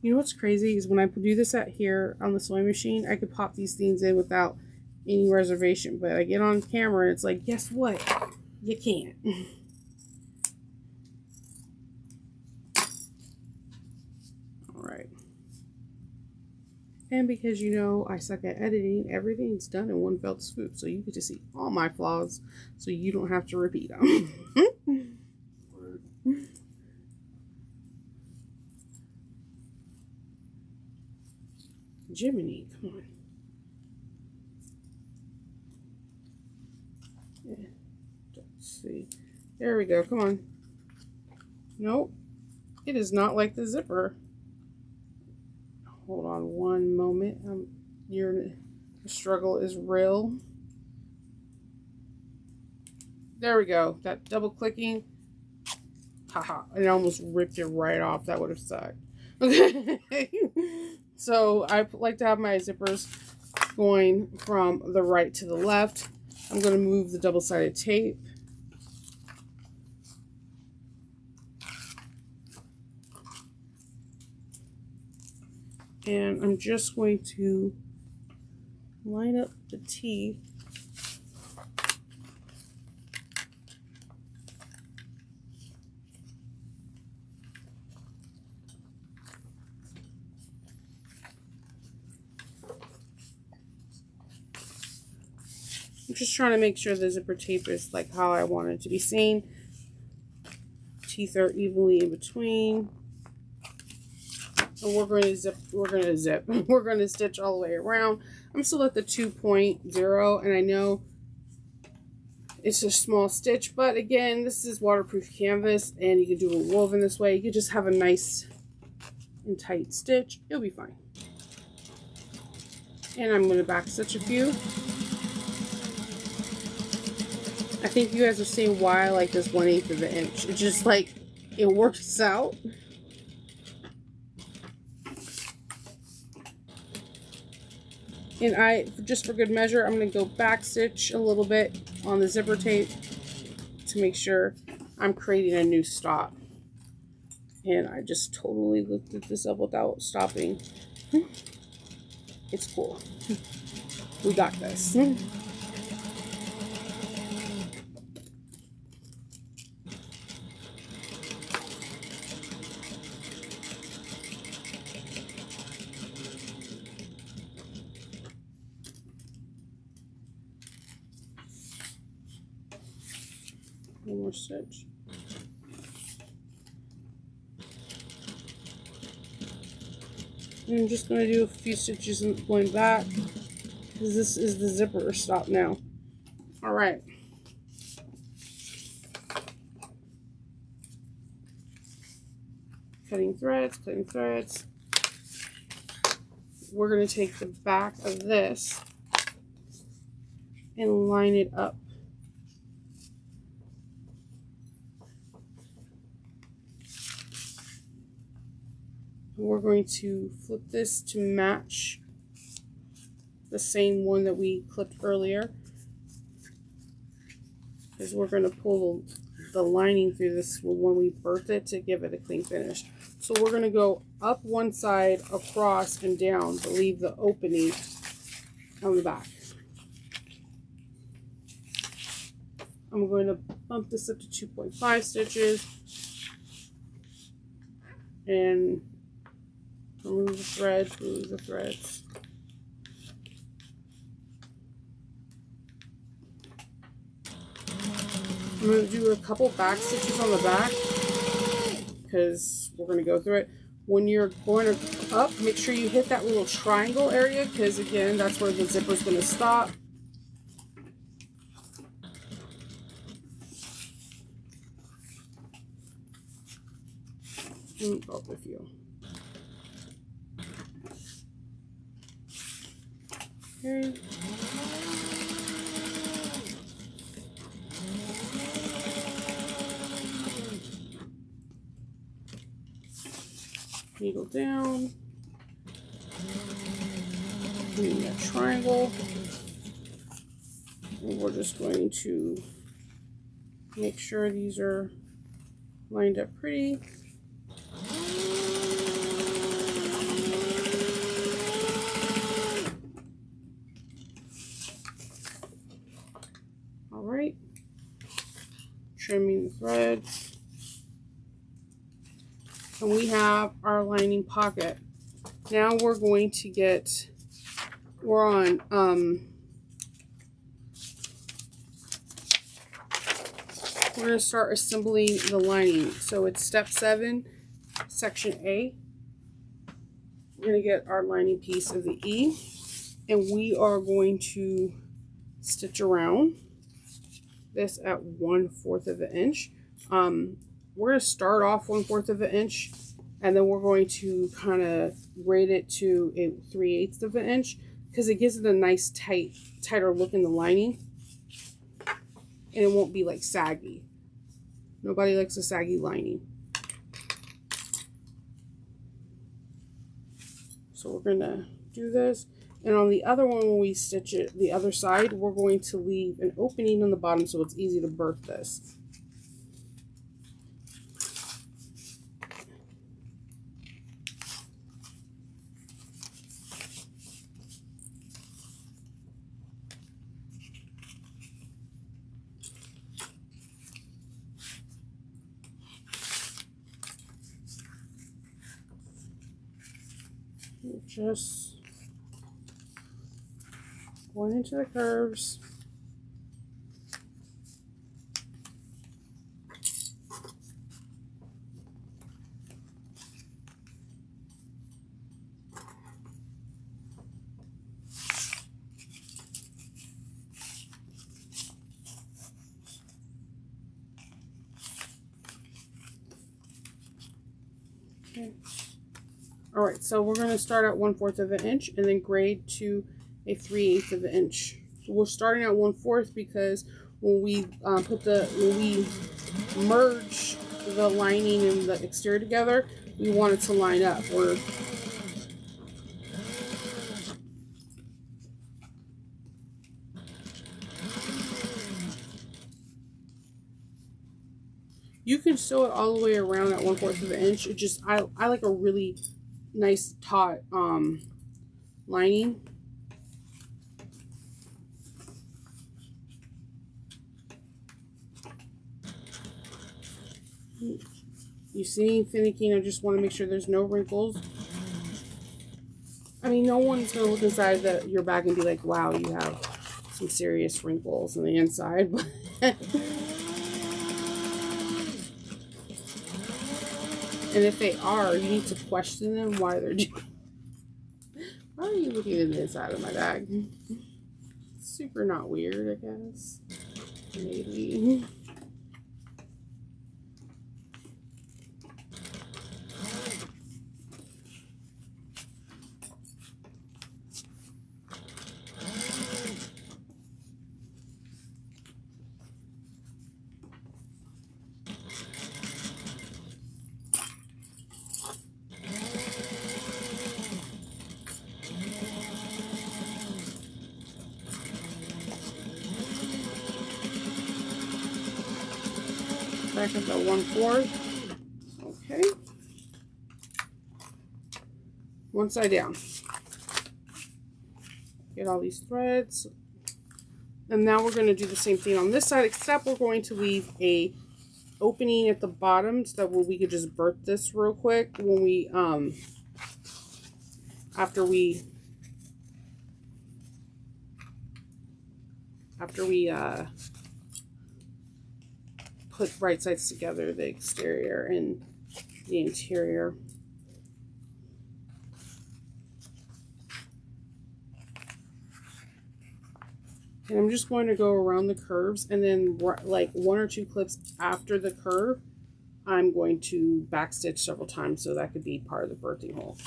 You know what's crazy is when I do this out here on the sewing machine, I could pop these things in without any reservation. But I get on camera and it's like, guess what? You can't. And because you know I suck at editing, everything's done in one fell swoop. So you get to see all my flaws so you don't have to repeat them. Jiminy, come on. Yeah. Let's see. There we go. Come on. Nope. It is not like the zipper. Hold on one moment. Your struggle is real. There we go. That double clicking. Haha. It almost ripped it right off. That would have sucked. Okay. So I like to have my zippers going from the right to the left. I'm going to move the double-sided tape. And I'm just going to line up the teeth. I'm just trying to make sure the zipper tape is like how I want it to be seen. Teeth are evenly in between. And we're going to zip, we're going to stitch all the way around. I'm still at the 2.0, and I know it's a small stitch, but again, this is waterproof canvas, and you can do a woven this way. You can just have a nice and tight stitch. It'll be fine. And I'm going to back stitch a few. I think you guys are seeing why I like this 1/8 of an inch. It's just like, it works out. And just for good measure, I'm going to go back stitch a little bit on the zipper tape to make sure I'm creating a new stop. And I just totally lifted this up without stopping. It's cool. We got this. One more stitch. And I'm just going to do a few stitches and going back, because this is the zipper stop now. All right. Cutting threads, cutting threads. We're going to take the back of this and line it up. We're going to flip this to match the same one that we clipped earlier, because we're going to pull the lining through this when we birth it to give it a clean finish. So we're going to go up one side, across, and down to leave the opening on the back. I'm going to bump this up to 2.5 stitches and remove the threads, remove the threads. I'm going to do a couple back stitches on the back because we're going to go through it. When you're going up, make sure you hit that little triangle area, because again, that's where the zipper is going to stop. Oh, a few. Okay. Needle down. Doing that triangle. And we're just going to make sure these are lined up pretty. Alright, trimming the threads, and we have our lining pocket. Now we're going to get, we're on we're going to start assembling the lining. So it's step 7, section A. We're going to get our lining piece of the E, and we are going to stitch around this at 1/4 of an inch. We're going to start off 1/4 of an inch And then we're going to kind of grade it to a 3/8 of an inch because it gives it a nice tighter look in the lining. And it won't be like saggy. Nobody likes a saggy lining. So we're gonna do this. And on the other one, when we stitch it, the other side, we're going to leave an opening on the bottom so it's easy to birth this. Just going into the curves. Okay. All right, so we're going to start at 1/4 of an inch and then grade to a 3/8 of an inch. So we're starting at 1/4 because when we merge the lining and the exterior together, we want it to line up. You can sew it all the way around at 1/4 of an inch. It just I like a really nice taut lining. You see, finicking, I just want to make sure there's no wrinkles. I mean, no one's going to look inside your bag and be like, wow, you have some serious wrinkles on the inside. And if they are, you need to question them why they're doing. Why are you looking in the inside of my bag? Super not weird, I guess. Maybe. Back up at 1/4. Okay. One side down. Get all these threads. And now we're going to do the same thing on this side, except we're going to leave a opening at the bottom so that we could just birth this real quick when we after we put right sides together, the exterior and the interior. And I'm just going to go around the curves, and then like 1 or 2 clips after the curve, I'm going to backstitch several times, so that could be part of the birthing hole.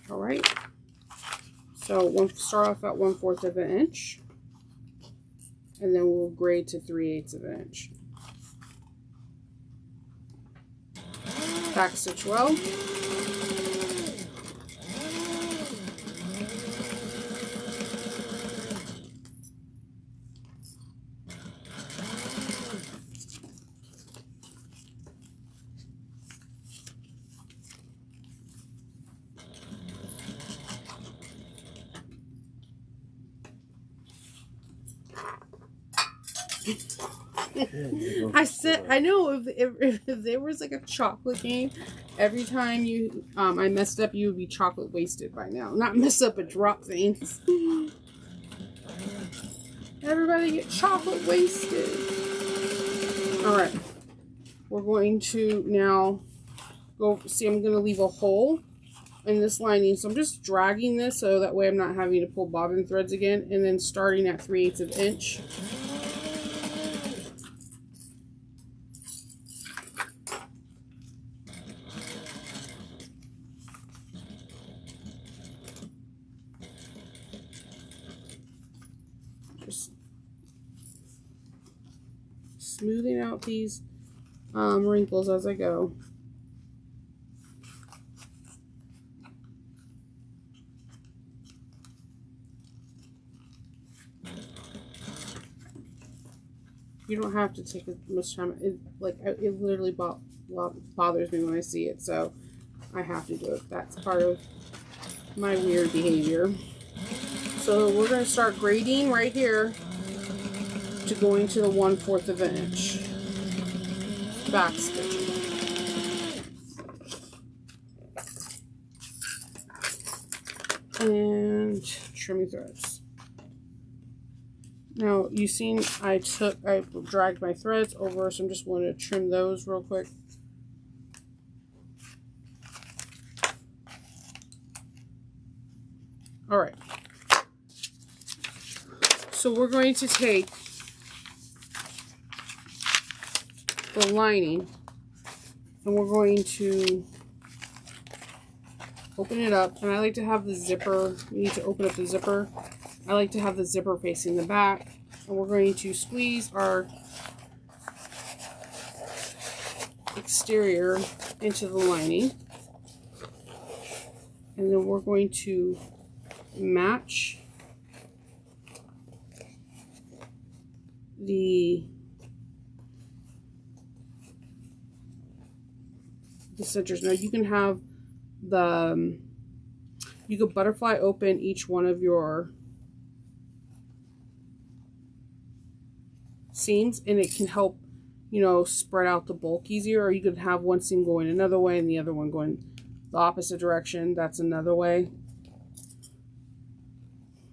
All right, so we'll start off at 1/4 of an inch, and then we'll grade to 3/8 of an inch. Back stitch well. I said, I know if there was like a chocolate game, every time you I messed up, you would be chocolate wasted by now. Not mess up, but drop things. Everybody get chocolate wasted. All right, we're going to now go see. I'm going to leave a hole in this lining, so I'm just dragging this so that way I'm not having to pull bobbin threads again, and then starting at 3/8 of an inch. Just smoothing out these wrinkles as I go. You don't have to take as much time. It literally bothers me when I see it, so I have to do it. That's part of my weird behavior. So we're going to start grading right here to going to the 1/4 of an inch back stitching. And trimming threads. Now, you've seen I dragged my threads over, so I'm just going to trim those real quick. All right. So we're going to take the lining and we're going to open it up. And I like to have the zipper, we need to open up the zipper. I like to have the zipper facing the back, and we're going to squeeze our exterior into the lining, and then we're going to match the centers. Now you can have you could butterfly open each one of your seams, and it can help, you know, spread out the bulk easier. Or you could have one seam going another way and the other one going the opposite direction. That's another way.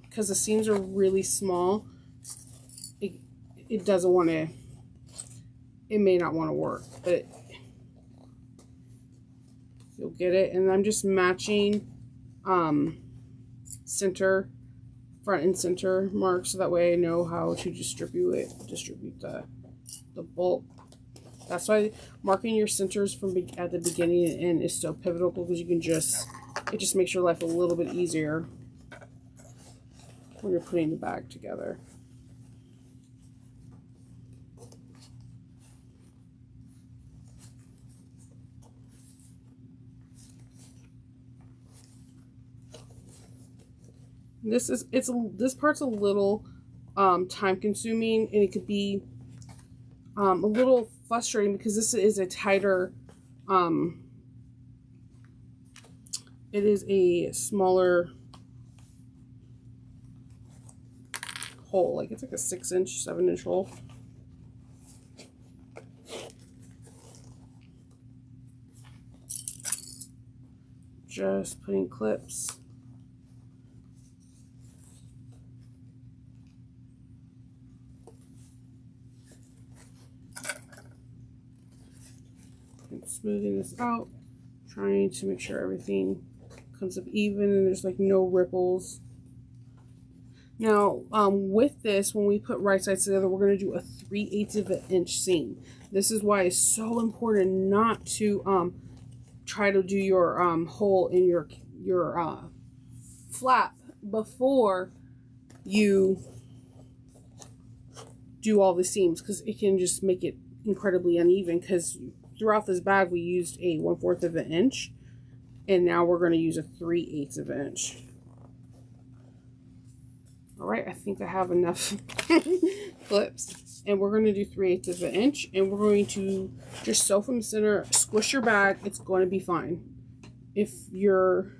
Because the seams are really small, it doesn't want to, it may not want to work, but you'll get it. And I'm just matching center, front and center marks, so that way I know how to distribute the bulk. That's why marking your centers from at the beginning and end is so pivotal, because you can it just makes your life a little bit easier when you're putting the bag together. This part's a little time consuming, and it could be a little frustrating because this is a tighter, it is a smaller hole. Like, it's like a 6-inch, 7-inch hole. Just putting clips. Smoothing this out, trying to make sure everything comes up even and there's like no ripples. Now with this, when we put right sides together, we're going to do a 3/8 of an inch seam. This is why it's so important not to try to do your hole in your flap before you do all the seams, because it can just make it incredibly uneven. Because throughout this bag we used a 1/4 of an inch, and now we're going to use a 3/8 of an inch. All right, I think I have enough clips, and we're going to do 3/8 of an inch, and we're going to just sew from the center, squish your bag. It's going to be fine. If you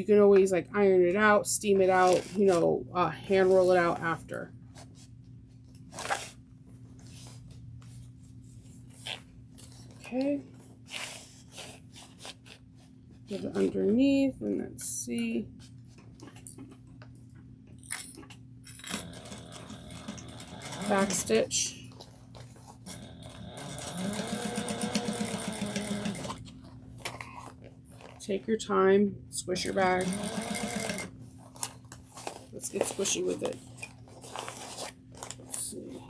can always like iron it out, steam it out, you know, hand roll it out after. Okay. Get it underneath, and let's see. Back stitch. Take your time, squish your bag. Let's get squishy with it. Let's see.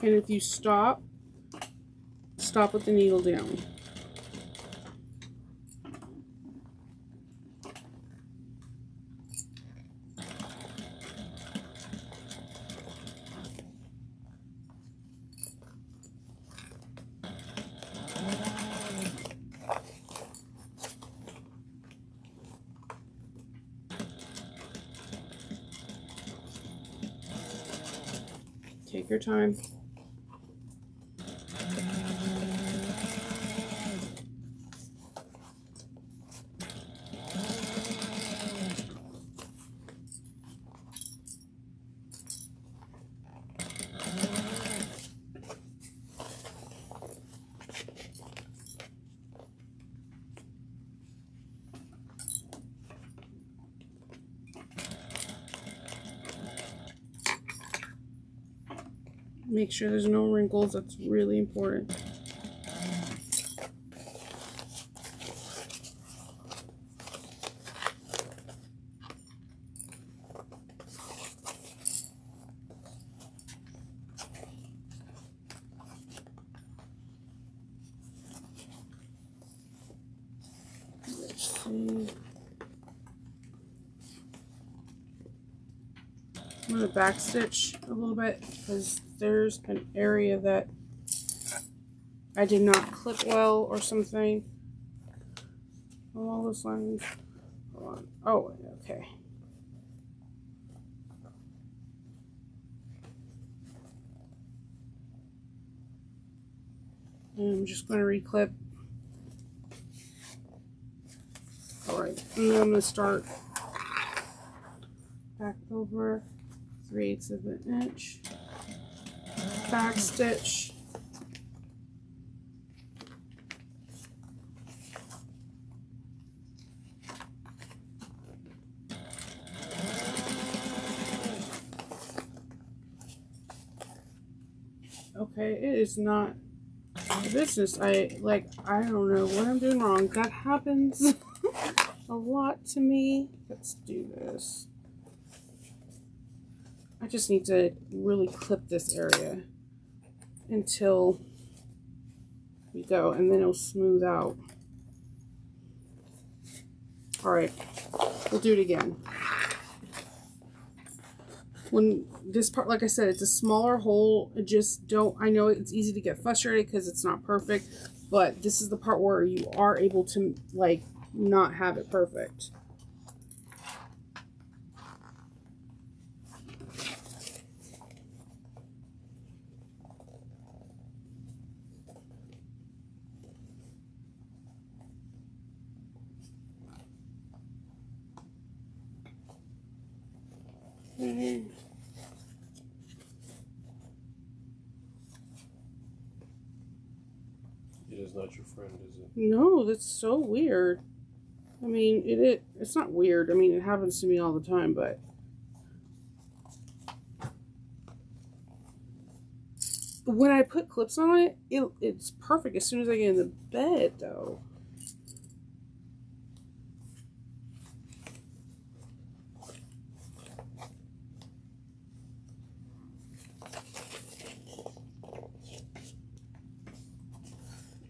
And if you stop with the needle down. Take your time. Make sure there's no wrinkles. That's really important. Let's see. I'm going to back stitch a little bit because there's an area that I did not clip well or something. All those lines. Hold on. Oh, okay. And I'm just going to reclip. Alright, and then I'm going to start back over 3/8 of an inch. Back stitch. Okay, it is not business. I don't know what I'm doing wrong. That happens a lot to me. Let's do this. I just need to really clip this area until we go, and then it'll smooth out. All right, we'll do it again. When this part, like I said, it's a smaller hole. I know it's easy to get frustrated because it's not perfect, but this is the part where you are able to like not have it perfect. Okay. It is not your friend, is it? No, that's so weird. I mean, it's not weird. I mean, it happens to me all the time, but when I put clips on it, it's perfect as soon as I get in the bed, though.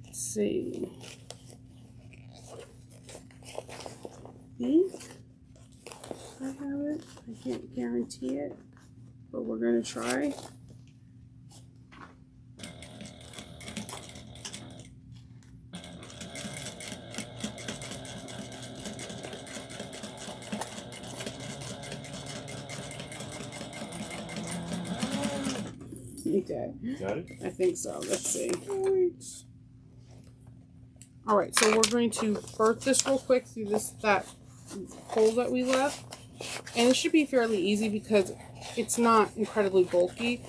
Let's see. I think I have it. I can't guarantee it, but we're gonna try. Okay. Got it? I think so. Let's see. All right, so we're going to birth this real quick through that hole that we left, and it should be fairly easy because it's not incredibly bulky.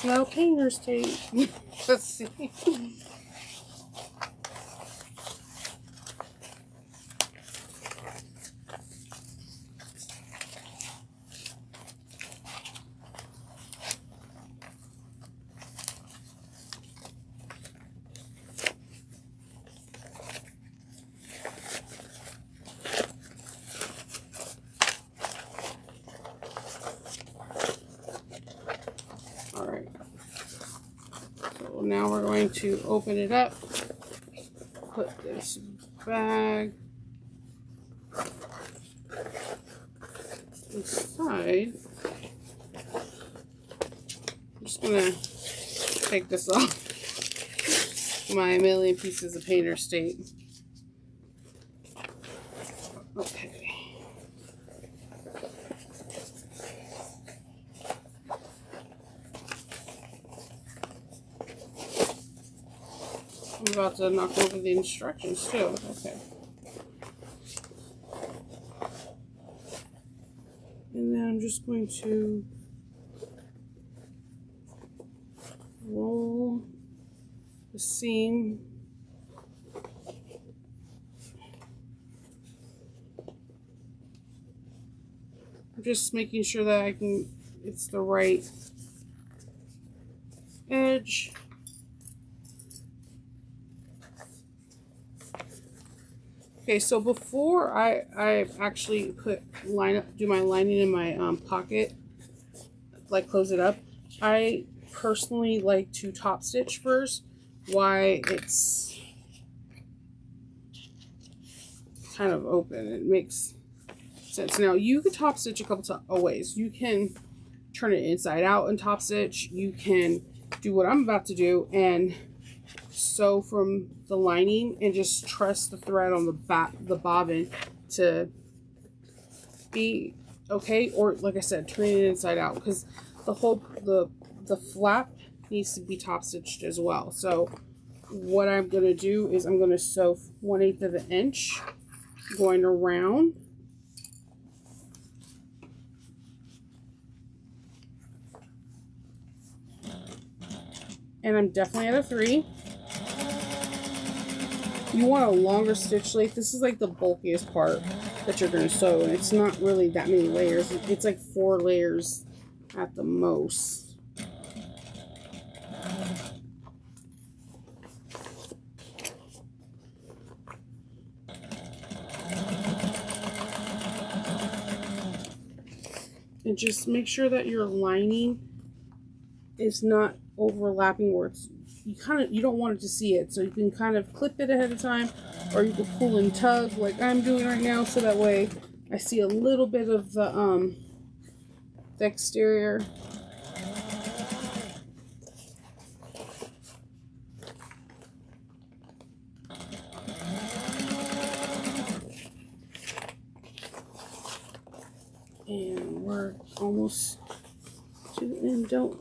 No painter's tape. Let's see. Alright. So now we're going to open it up. Put this bag inside. I'm just gonna take this off my million pieces of painter's tape. Okay. I'm about to knock over the instructions too. Okay. And then I'm just going to roll the seam I'm just making sure that it's the right edge. Okay, so before I actually do my lining in my pocket, like close it up, I personally like to top stitch first. Why it's kind of open. It makes sense. Now you could top stitch a couple of ways. You can turn it inside out and top stitch. You can do what I'm about to do and sew from the lining and just truss the thread on the bobbin to be okay, or like I said, turn it inside out, because the flap needs to be top stitched as well. So what I'm going to do is I'm going to sew 1/8 of an inch going around, and I'm definitely at a 3. You want a longer stitch length. This is like the bulkiest part that you're going to sew, and it's not really that many layers. It's like 4 layers at the most. And just make sure that your lining is not overlapping where it's you don't want it to see it, so you can kind of clip it ahead of time, or you can pull and tug like I'm doing right now, so that way I see a little bit of the exterior. And we're almost to the end. Don't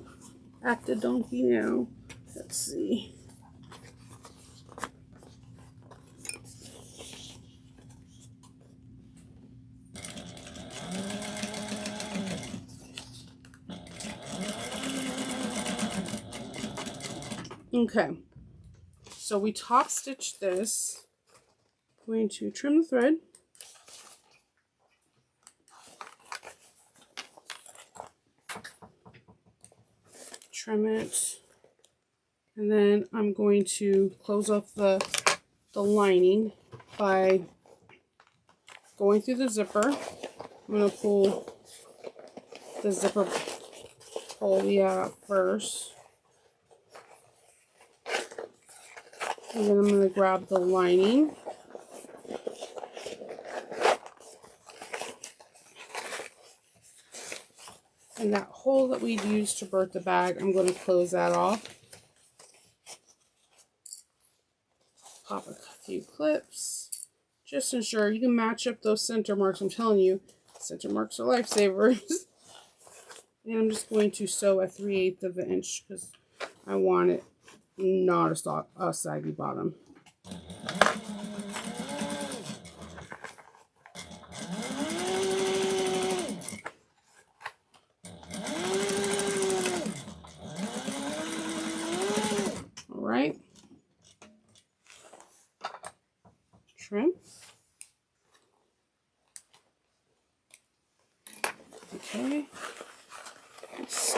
act a donkey now. Let's see. Okay, so we top stitched this. I'm going to trim the thread. Trim it. And then I'm going to close up the lining by going through the zipper. I'm going to pull the zipper pulley out first. And then I'm going to grab the lining. And that hole that we used to birth the bag, I'm going to close that off. Pop a few clips. Just ensure you can match up those center marks. I'm telling you, center marks are lifesavers. And I'm just going to sew a 3/8 of an inch because I want it not a saggy bottom.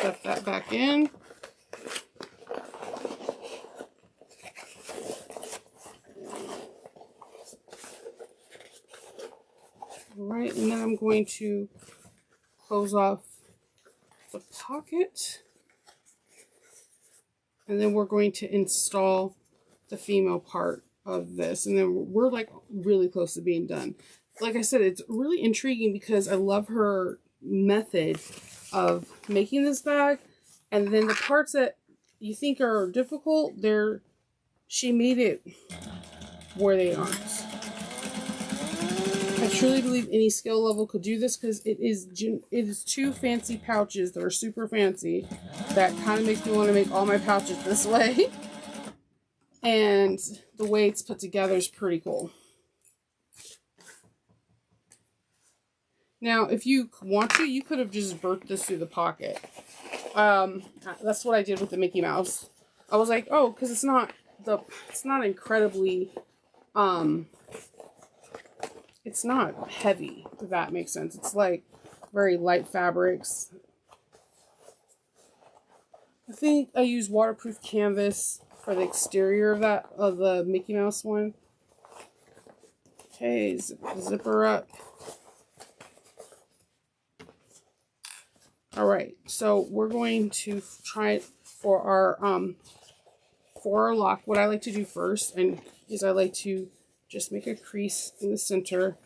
stuff that back in. Alright, and then I'm going to close off the pocket. And then we're going to install the female part of this. And then we're like really close to being done. Like I said, it's really intriguing because I love her method of making this bag. And then the parts that you think are difficult, she made it where they aren't. I truly believe any skill level could do this because it is 2 fancy pouches that are super fancy. That kind of makes me want to make all my pouches this way. And the way it's put together is pretty cool. Now, if you want to, you could have just burnt this through the pocket. That's what I did with the Mickey Mouse. I was like, oh, because it's not incredibly, it's not heavy, if that makes sense. It's like very light fabrics. I think I used waterproof canvas for the exterior of the Mickey Mouse one. Okay, zip her up. Alright, so we're going to try it for our lock. What I like to do first is I like to just make a crease in the center.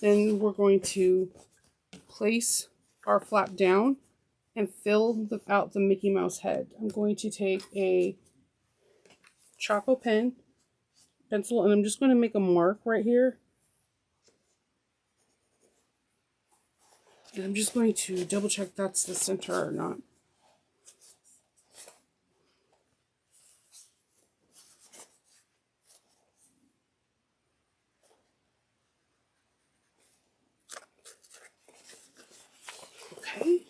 Then we're going to place our flap down and fill out the Mickey Mouse head. I'm going to take a Choco pencil and I'm just going to make a mark right here. And I'm just going to double check that's the center or not. Okay.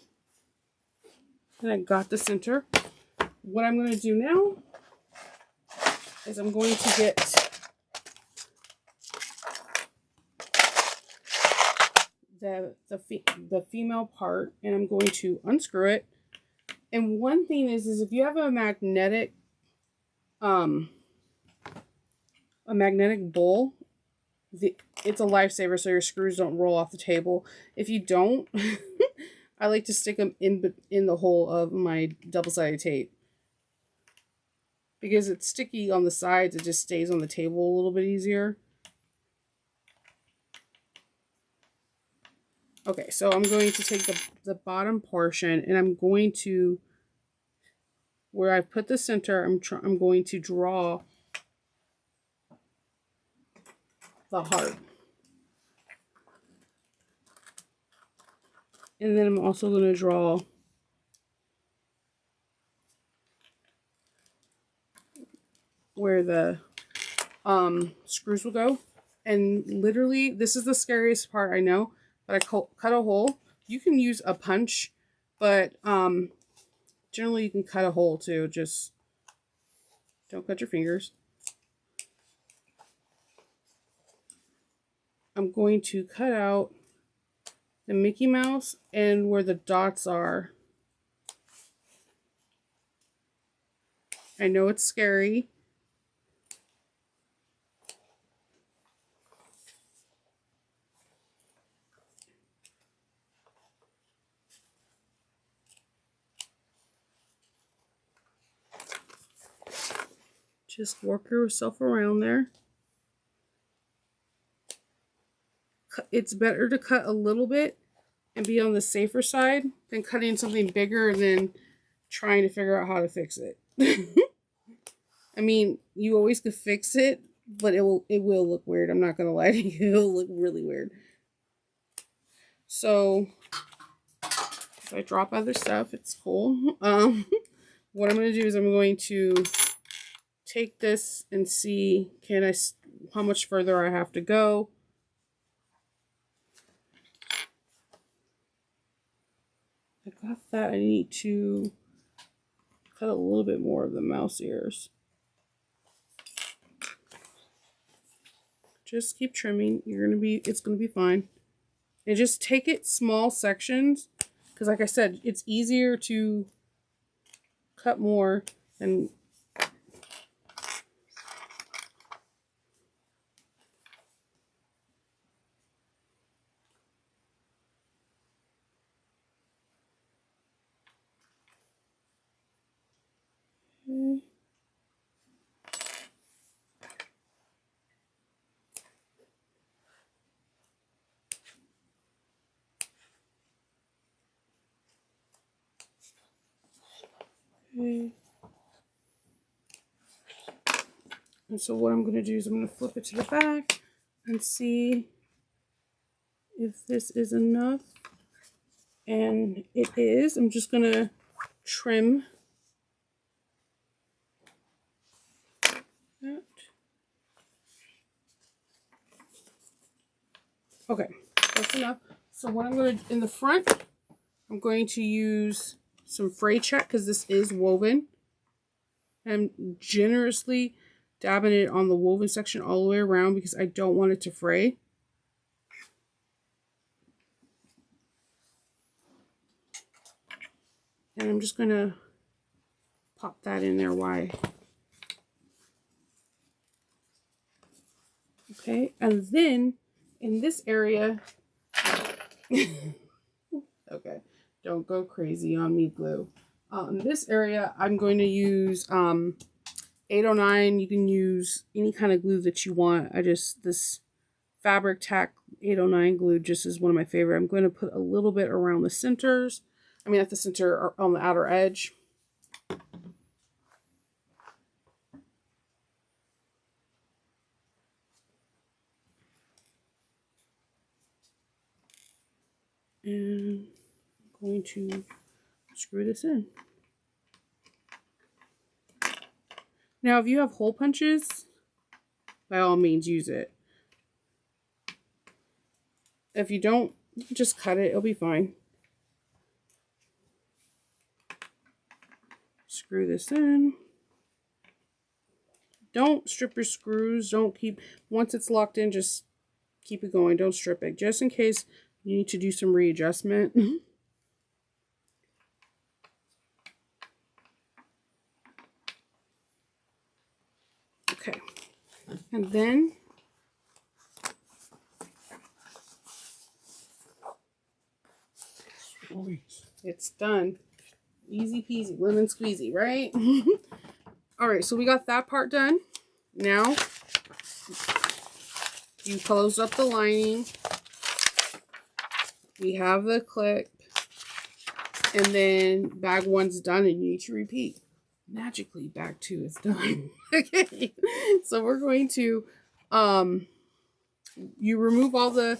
And I got the center. What I'm going to do now is I'm going to get the female part, and I'm going to unscrew it. And one thing is if you have a magnetic bowl, it's a lifesaver so your screws don't roll off the table. If you don't, I like to stick them in the hole of my double-sided tape. Because it's sticky on the sides, it just stays on the table a little bit easier. Okay, so I'm going to take the bottom portion and I'm going to, where I put the center, I'm going to draw the heart. And then I'm also going to draw where the screws will go. And literally, this is the scariest part, I know. But I cut a hole. You can use a punch, but generally you can cut a hole too. Just don't cut your fingers. I'm going to cut out the Mickey Mouse and where the dots are. I know it's scary. Just work yourself around there. It's better to cut a little bit and be on the safer side than cutting something bigger and then trying to figure out how to fix it. I mean, you always could fix it, but it will look weird. I'm not gonna lie to you, it'll look really weird. So if I drop other stuff, it's cool. What I'm gonna do is I'm going to take this and see how much further I have to go. I got that. I need to cut a little bit more of the mouse ears. Just keep trimming. It's gonna be fine. And just take it small sections because like I said, it's easier to cut more than okay. And so what I'm going to do is I'm going to flip it to the back and see if this is enough. And it is. I'm just going to trim that. Okay, that's enough. So what I'm going to, in the front, I'm going to use some fray check because this is woven. I'm generously dabbing it on the woven section all the way around because I don't want it to fray. And I'm just going to pop that in there. Why? Okay, and then in this area, okay, don't go crazy on me, glue. In this area, I'm going to use 809. You can use any kind of glue that you want. This fabric tack 809 glue just is one of my favorite. I'm going to put a little bit around the centers. I mean, at the center or on the outer edge. And I'm going to screw this in. Now, if you have hole punches, by all means use it. If you don't, just cut it. It'll be fine. Screw this in. Don't strip your screws. Don't keep, once it's locked in, just keep it going. Don't strip it, just in case you need to do some readjustment. Okay, and then it's done. Easy peasy, lemon squeezy, right? All right, so we got that part done. Now you close up the lining. We have the clip, and then bag one's done, and you need to repeat. Magically, bag two is done. Okay, so we're going to you remove all the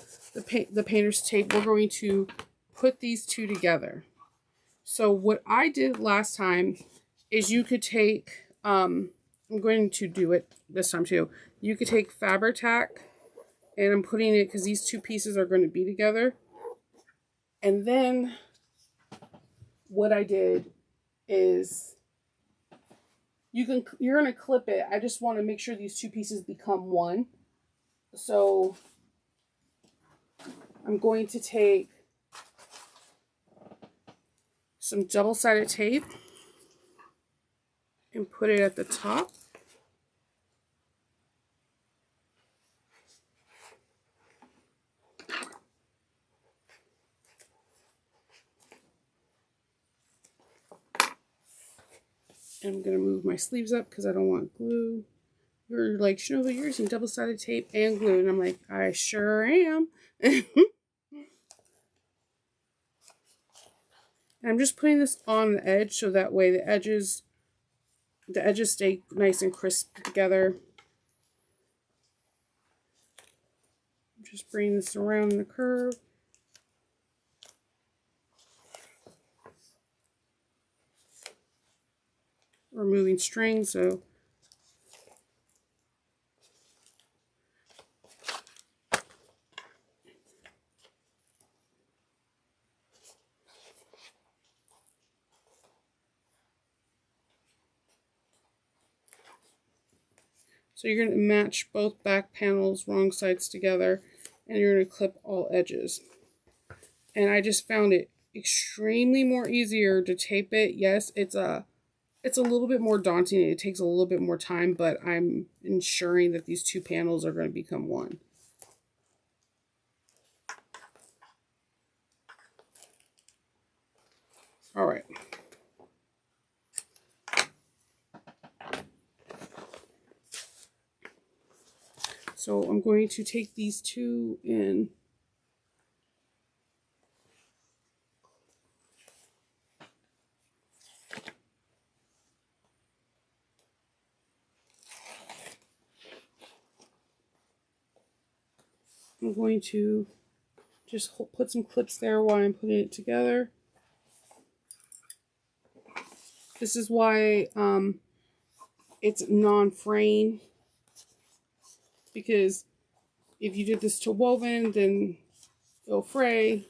painter's tape. We're going to put these two together. So what I did last time is you could take I'm going to do it this time too. You could take fabric tack, and I'm putting it because these two pieces are going to be together. And then what I did is you're going to clip it. I just want to make sure these two pieces become one. So I'm going to take some double-sided tape and put it at the top. And I'm going to move my sleeves up because I don't want glue. You're like, Shinova, you're using double-sided tape and glue. And I'm like, I sure am. And I'm just putting this on the edge so that way the edges stay nice and crisp together. Just bring this around in the curve. Removing string, so you're going to match both back panels, wrong sides together, and you're going to clip all edges. And I just found it extremely more easier to tape it. Yes, it's a little bit more daunting. It takes a little bit more time, but I'm ensuring that these two panels are going to become one. All right. So I'm going to take these two in. I'm going to just put some clips there while I'm putting it together. This is why it's non-fraying, because if you did this to woven, then it'll fray.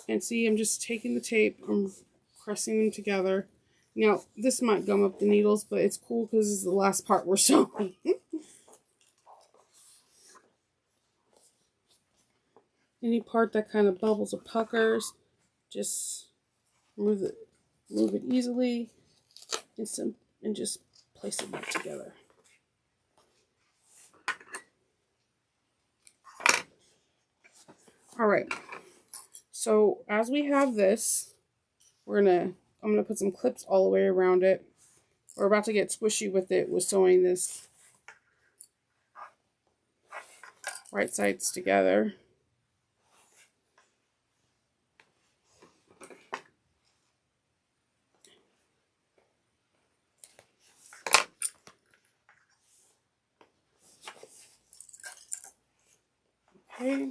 And see, I'm just taking the tape, I'm pressing them together. Now, this might gum up the needles, but it's cool because this is the last part we're sewing. Any part that kind of bubbles or puckers, just move it easily and just place it back together. All right. So as we have this, I'm gonna put some clips all the way around it. We're about to get squishy with it with sewing this right sides together. Okay.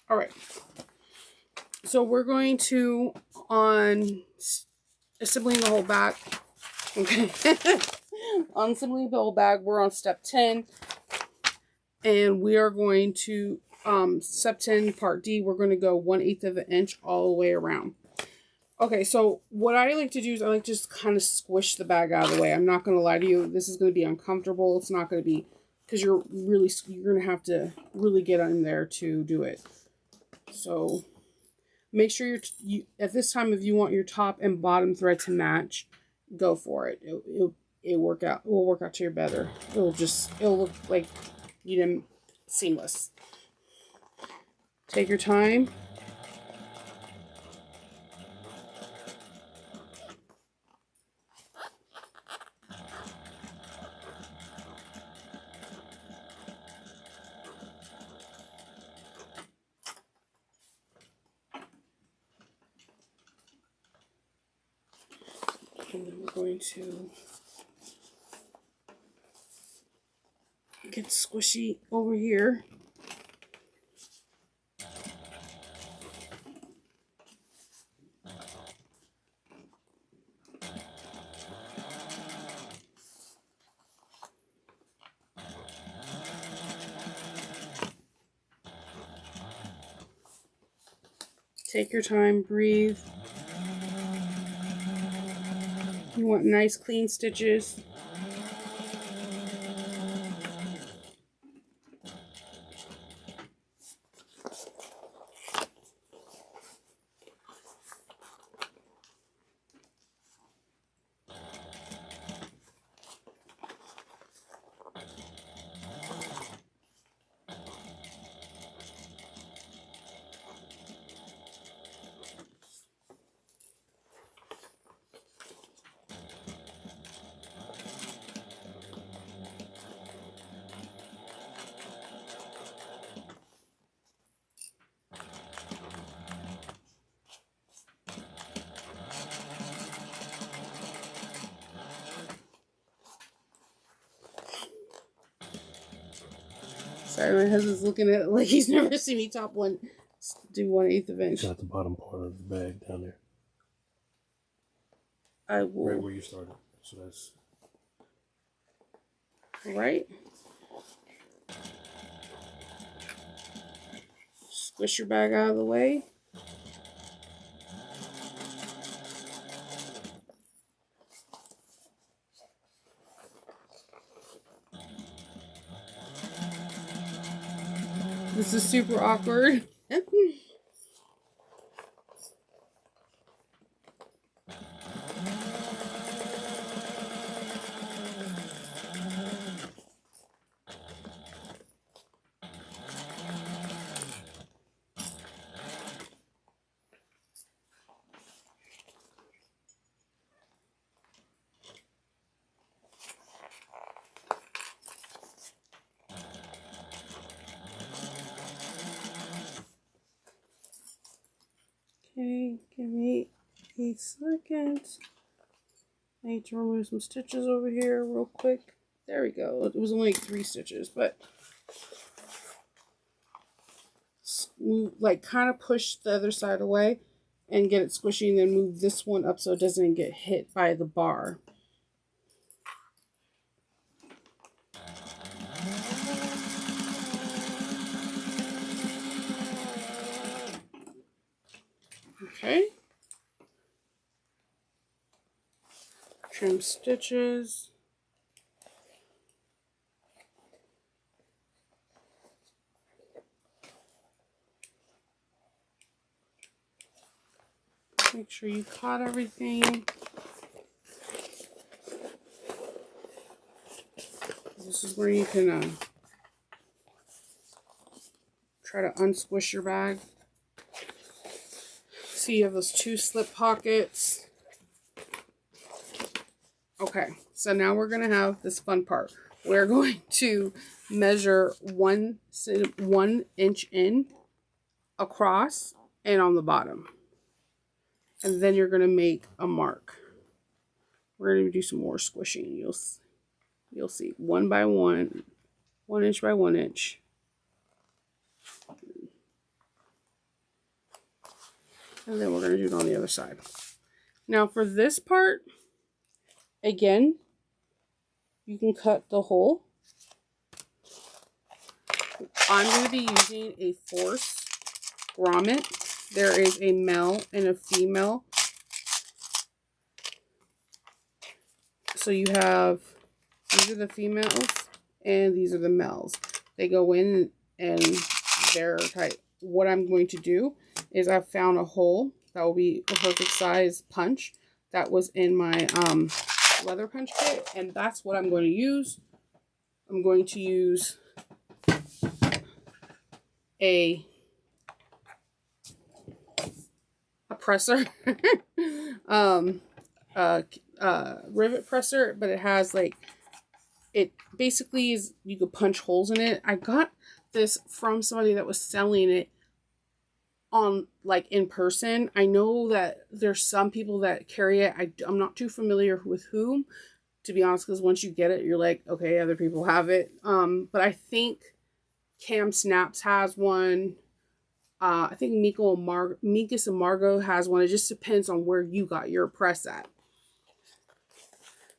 All right. So we're going to, on assembling the whole bag, okay, on assembling the whole bag, we're on step 10, and we are going to, step 10, part D, we're going to go 1/8 of an inch all the way around. Okay, so what I like to do is I like to just kind of squish the bag out of the way. I'm not going to lie to you. This is going to be uncomfortable. It's not going to be, because you're going to have to really get in there to do it. So make sure at this time, if you want your top and bottom thread to match, go for it. It'll work out. It will work out to your better. It'll look like you didn't seamless. Take your time. And then we're going to get squishy over here. Take your time, breathe. You want nice clean stitches. Sorry, my husband's looking at it like he's never seen me do 1/8 of an inch. Got the bottom part of the bag down there. I will. Right where you started. So that's right. Squish your bag out of the way. This is super awkward. Okay, give me a second. I need to remove some stitches over here real quick. There we go. It was only like 3 stitches, but like kind of push the other side away and get it squishy, and then move this one up so it doesn't get hit by the bar. Okay. Trim stitches. Make sure you caught everything. This is where you can try to unsquish your bag. See, you have those 2 slip pockets. Okay, so now we're going to have this fun part. We're going to measure 1 inch in across and on the bottom. And then you're going to make a mark. We're going to do some more squishing. You'll see 1 by 1, 1 inch by 1 inch. And then we're going to do it on the other side. Now for this part, again, you can cut the hole. I'm going to be using a force grommet. There is a male and a female. So you have, these are the females and these are the males. They go in and they're tight. What I'm going to do is I've found a hole that will be a perfect size punch that was in my leather punch kit, and that's what I'm going to use. I'm going to use a presser, rivet presser, but it has like, it basically is, you could punch holes in it. I got this from somebody that was selling it on like in person. I know that there's some people that carry it. I'm not too familiar with whom, to be honest, because once you get it, you're like, okay, other people have it. But I think Cam Snaps has one. I think Mikas and Margot has one. It just depends on where you got your press at.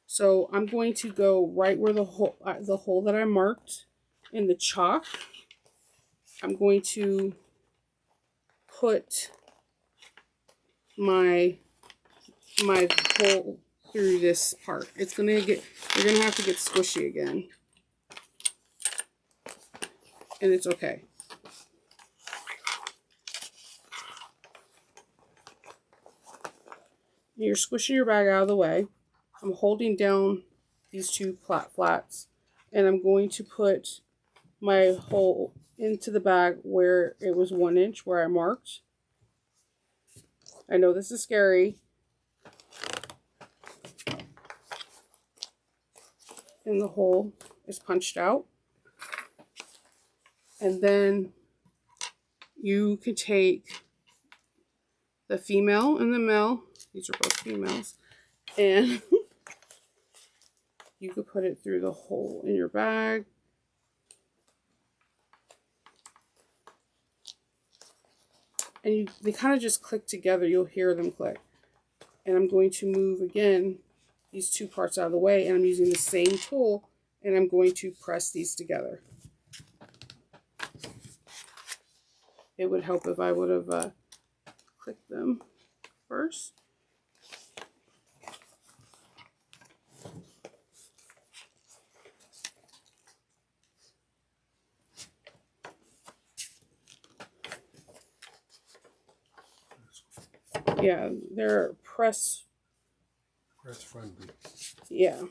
So I'm going to go right where the hole that I marked in the chalk. I'm going to put my hole through this part. It's gonna get, you're gonna have to get squishy again, and it's okay. You're squishing your bag out of the way. I'm holding down these 2 flats, and I'm going to put my hole into the bag where it was 1 inch, where I marked. I know this is scary. And the hole is punched out. And then you can take the female and the male, these are both females, and you could put it through the hole in your bag. And they kind of just click together. You'll hear them click. And I'm going to move again these 2 parts out of the way, and I'm using the same tool, and I'm going to press these together. It would help if I would have clicked them first. Yeah, they're press friendly. Yeah.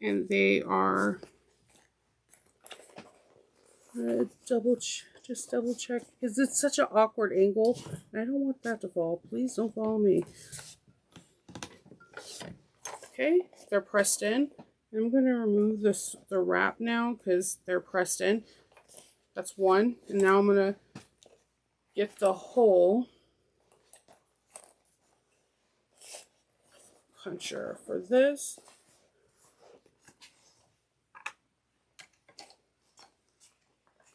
And they are just double check because it's such an awkward angle. I don't want that to fall. Please don't follow me. Okay, they're pressed in. I'm going to remove the wrap now because they're pressed in. That's one. And now I'm going to get the hole puncher for this.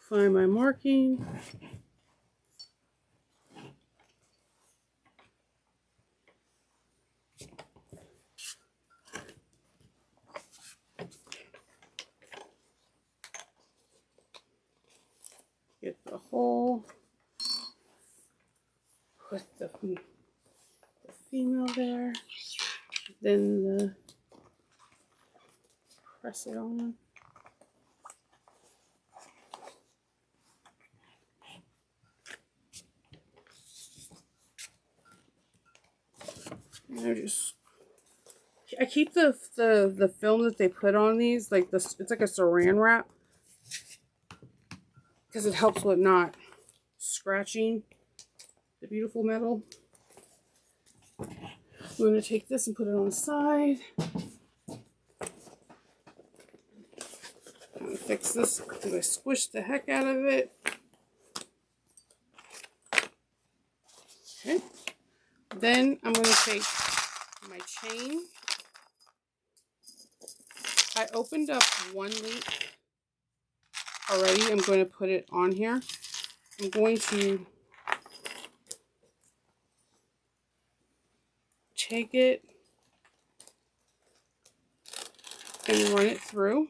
Find my marking. Get the hole. Put the female there. Then press it on. And I keep the film that they put on these, like this, it's like a saran wrap, because it helps with not scratching the beautiful metal. I'm going to take this and put it on the side. I'm going to fix this because I squished the heck out of it. Okay. Then I'm going to take my chain. I opened up one link already. I'm going to put it on here. I'm going to take it and run it through.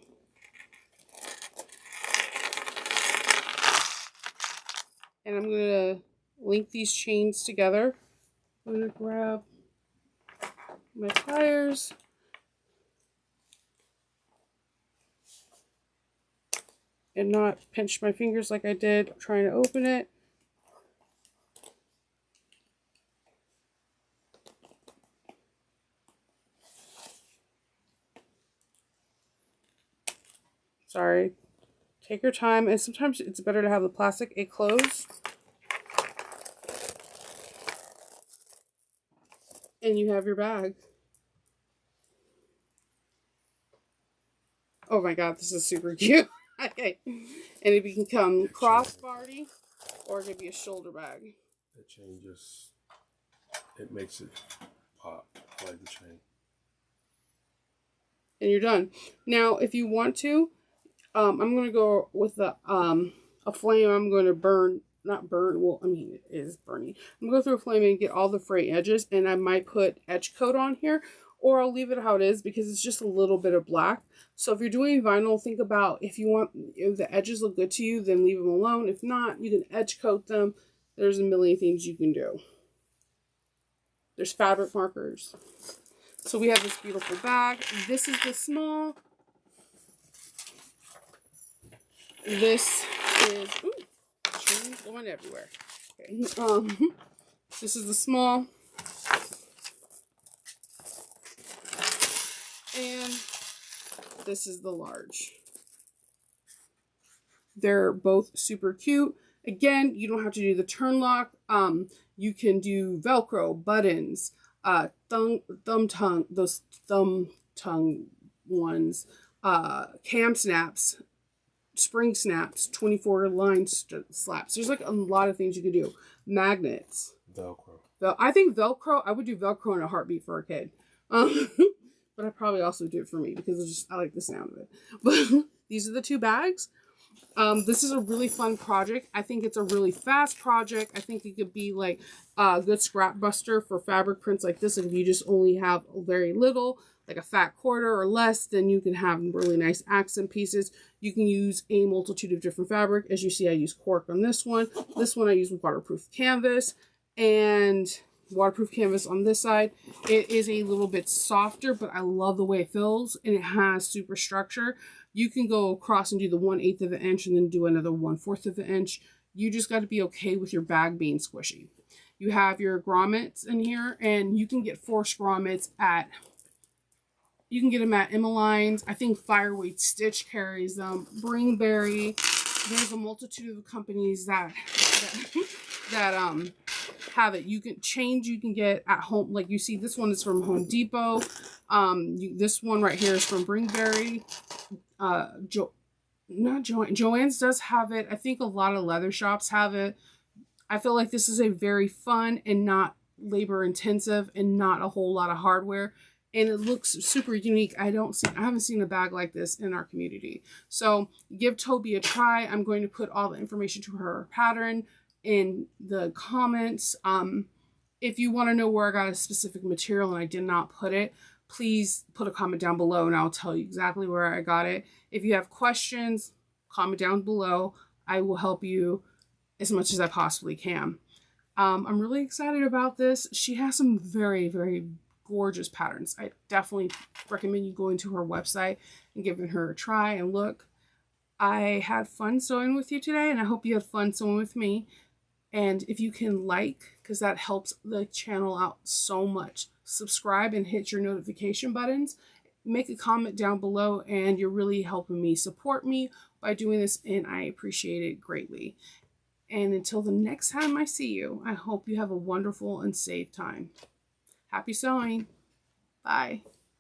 And I'm going to link these chains together. I'm going to grab my pliers. And not pinch my fingers like I did trying to open it. Sorry. Take your time, and sometimes it's better to have the plastic closed. And you have your bag. Oh my god, this is super cute. Okay. And it can become crossbody, or it could be a shoulder bag. The chain just, it makes it pop. I like the chain. And you're done. Now, if you want to, I'm going to go with a flame. I'm going to not burn, well, I mean, it is burning. I'm going to go through a flame and get all the frayed edges, and I might put edge coat on here, or I'll leave it how it is because it's just a little bit of black. So if you're doing vinyl, think about if the edges look good to you, then leave them alone. If not, you can edge coat them. There's a million things you can do. There's fabric markers. So we have this beautiful bag. This is the small. This is, ooh, chains going everywhere. Okay. This is the small. And this is the large. They're both super cute. Again, you don't have to do the turn lock. You can do Velcro, buttons, thumb tongue ones, cam snaps, spring snaps, 24 line slaps. There's like a lot of things you can do. Magnets. Velcro. I think Velcro, I would do Velcro in a heartbeat for a kid. But I probably also do it for me because I like the sound of it. But these are the two bags. This is a really fun project. I think it's a really fast project. I think it could be like a good scrap buster for fabric prints like this. If you just only have very little, like a fat quarter or less, then you can have really nice accent pieces. You can use a multitude of different fabric. As you see, I use cork on this one. This one I use waterproof canvas and waterproof canvas on this side. It is a little bit softer, but I love the way it feels, and it has super structure. You can go across and do the 1/8 of an inch and then do another 1/4 of an inch. You just got to be okay with your bag being squishy. You have your grommets in here, and you can get forced grommets at, you can get them at Emmeline's. I think Fireweight Stitch carries them. Bringberry. There's a multitude of companies that have it. You can get at home. Like you see, this one is from Home Depot. This one right here is from Bringberry. Joann's does have it. I think a lot of leather shops have it. I feel like this is a very fun and not labor intensive and not a whole lot of hardware. And it looks super unique. I haven't seen a bag like this in our community. So give Toby a try. I'm going to put all the information to her pattern in the comments. If you want to know where I got a specific material and I did not put it, please put a comment down below and I'll tell you exactly where I got it. If you have questions, comment down below. I will help you as much as I possibly can. I'm really excited about this. She has some very, very gorgeous patterns. I definitely recommend you going to her website and giving her a try and look. I had fun sewing with you today, and I hope you had fun sewing with me. And if you can because that helps the channel out so much, subscribe and hit your notification buttons. Make a comment down below, and you're really helping me support me by doing this, and I appreciate it greatly. And until the next time I see you, I hope you have a wonderful and safe time. Happy sewing. Bye.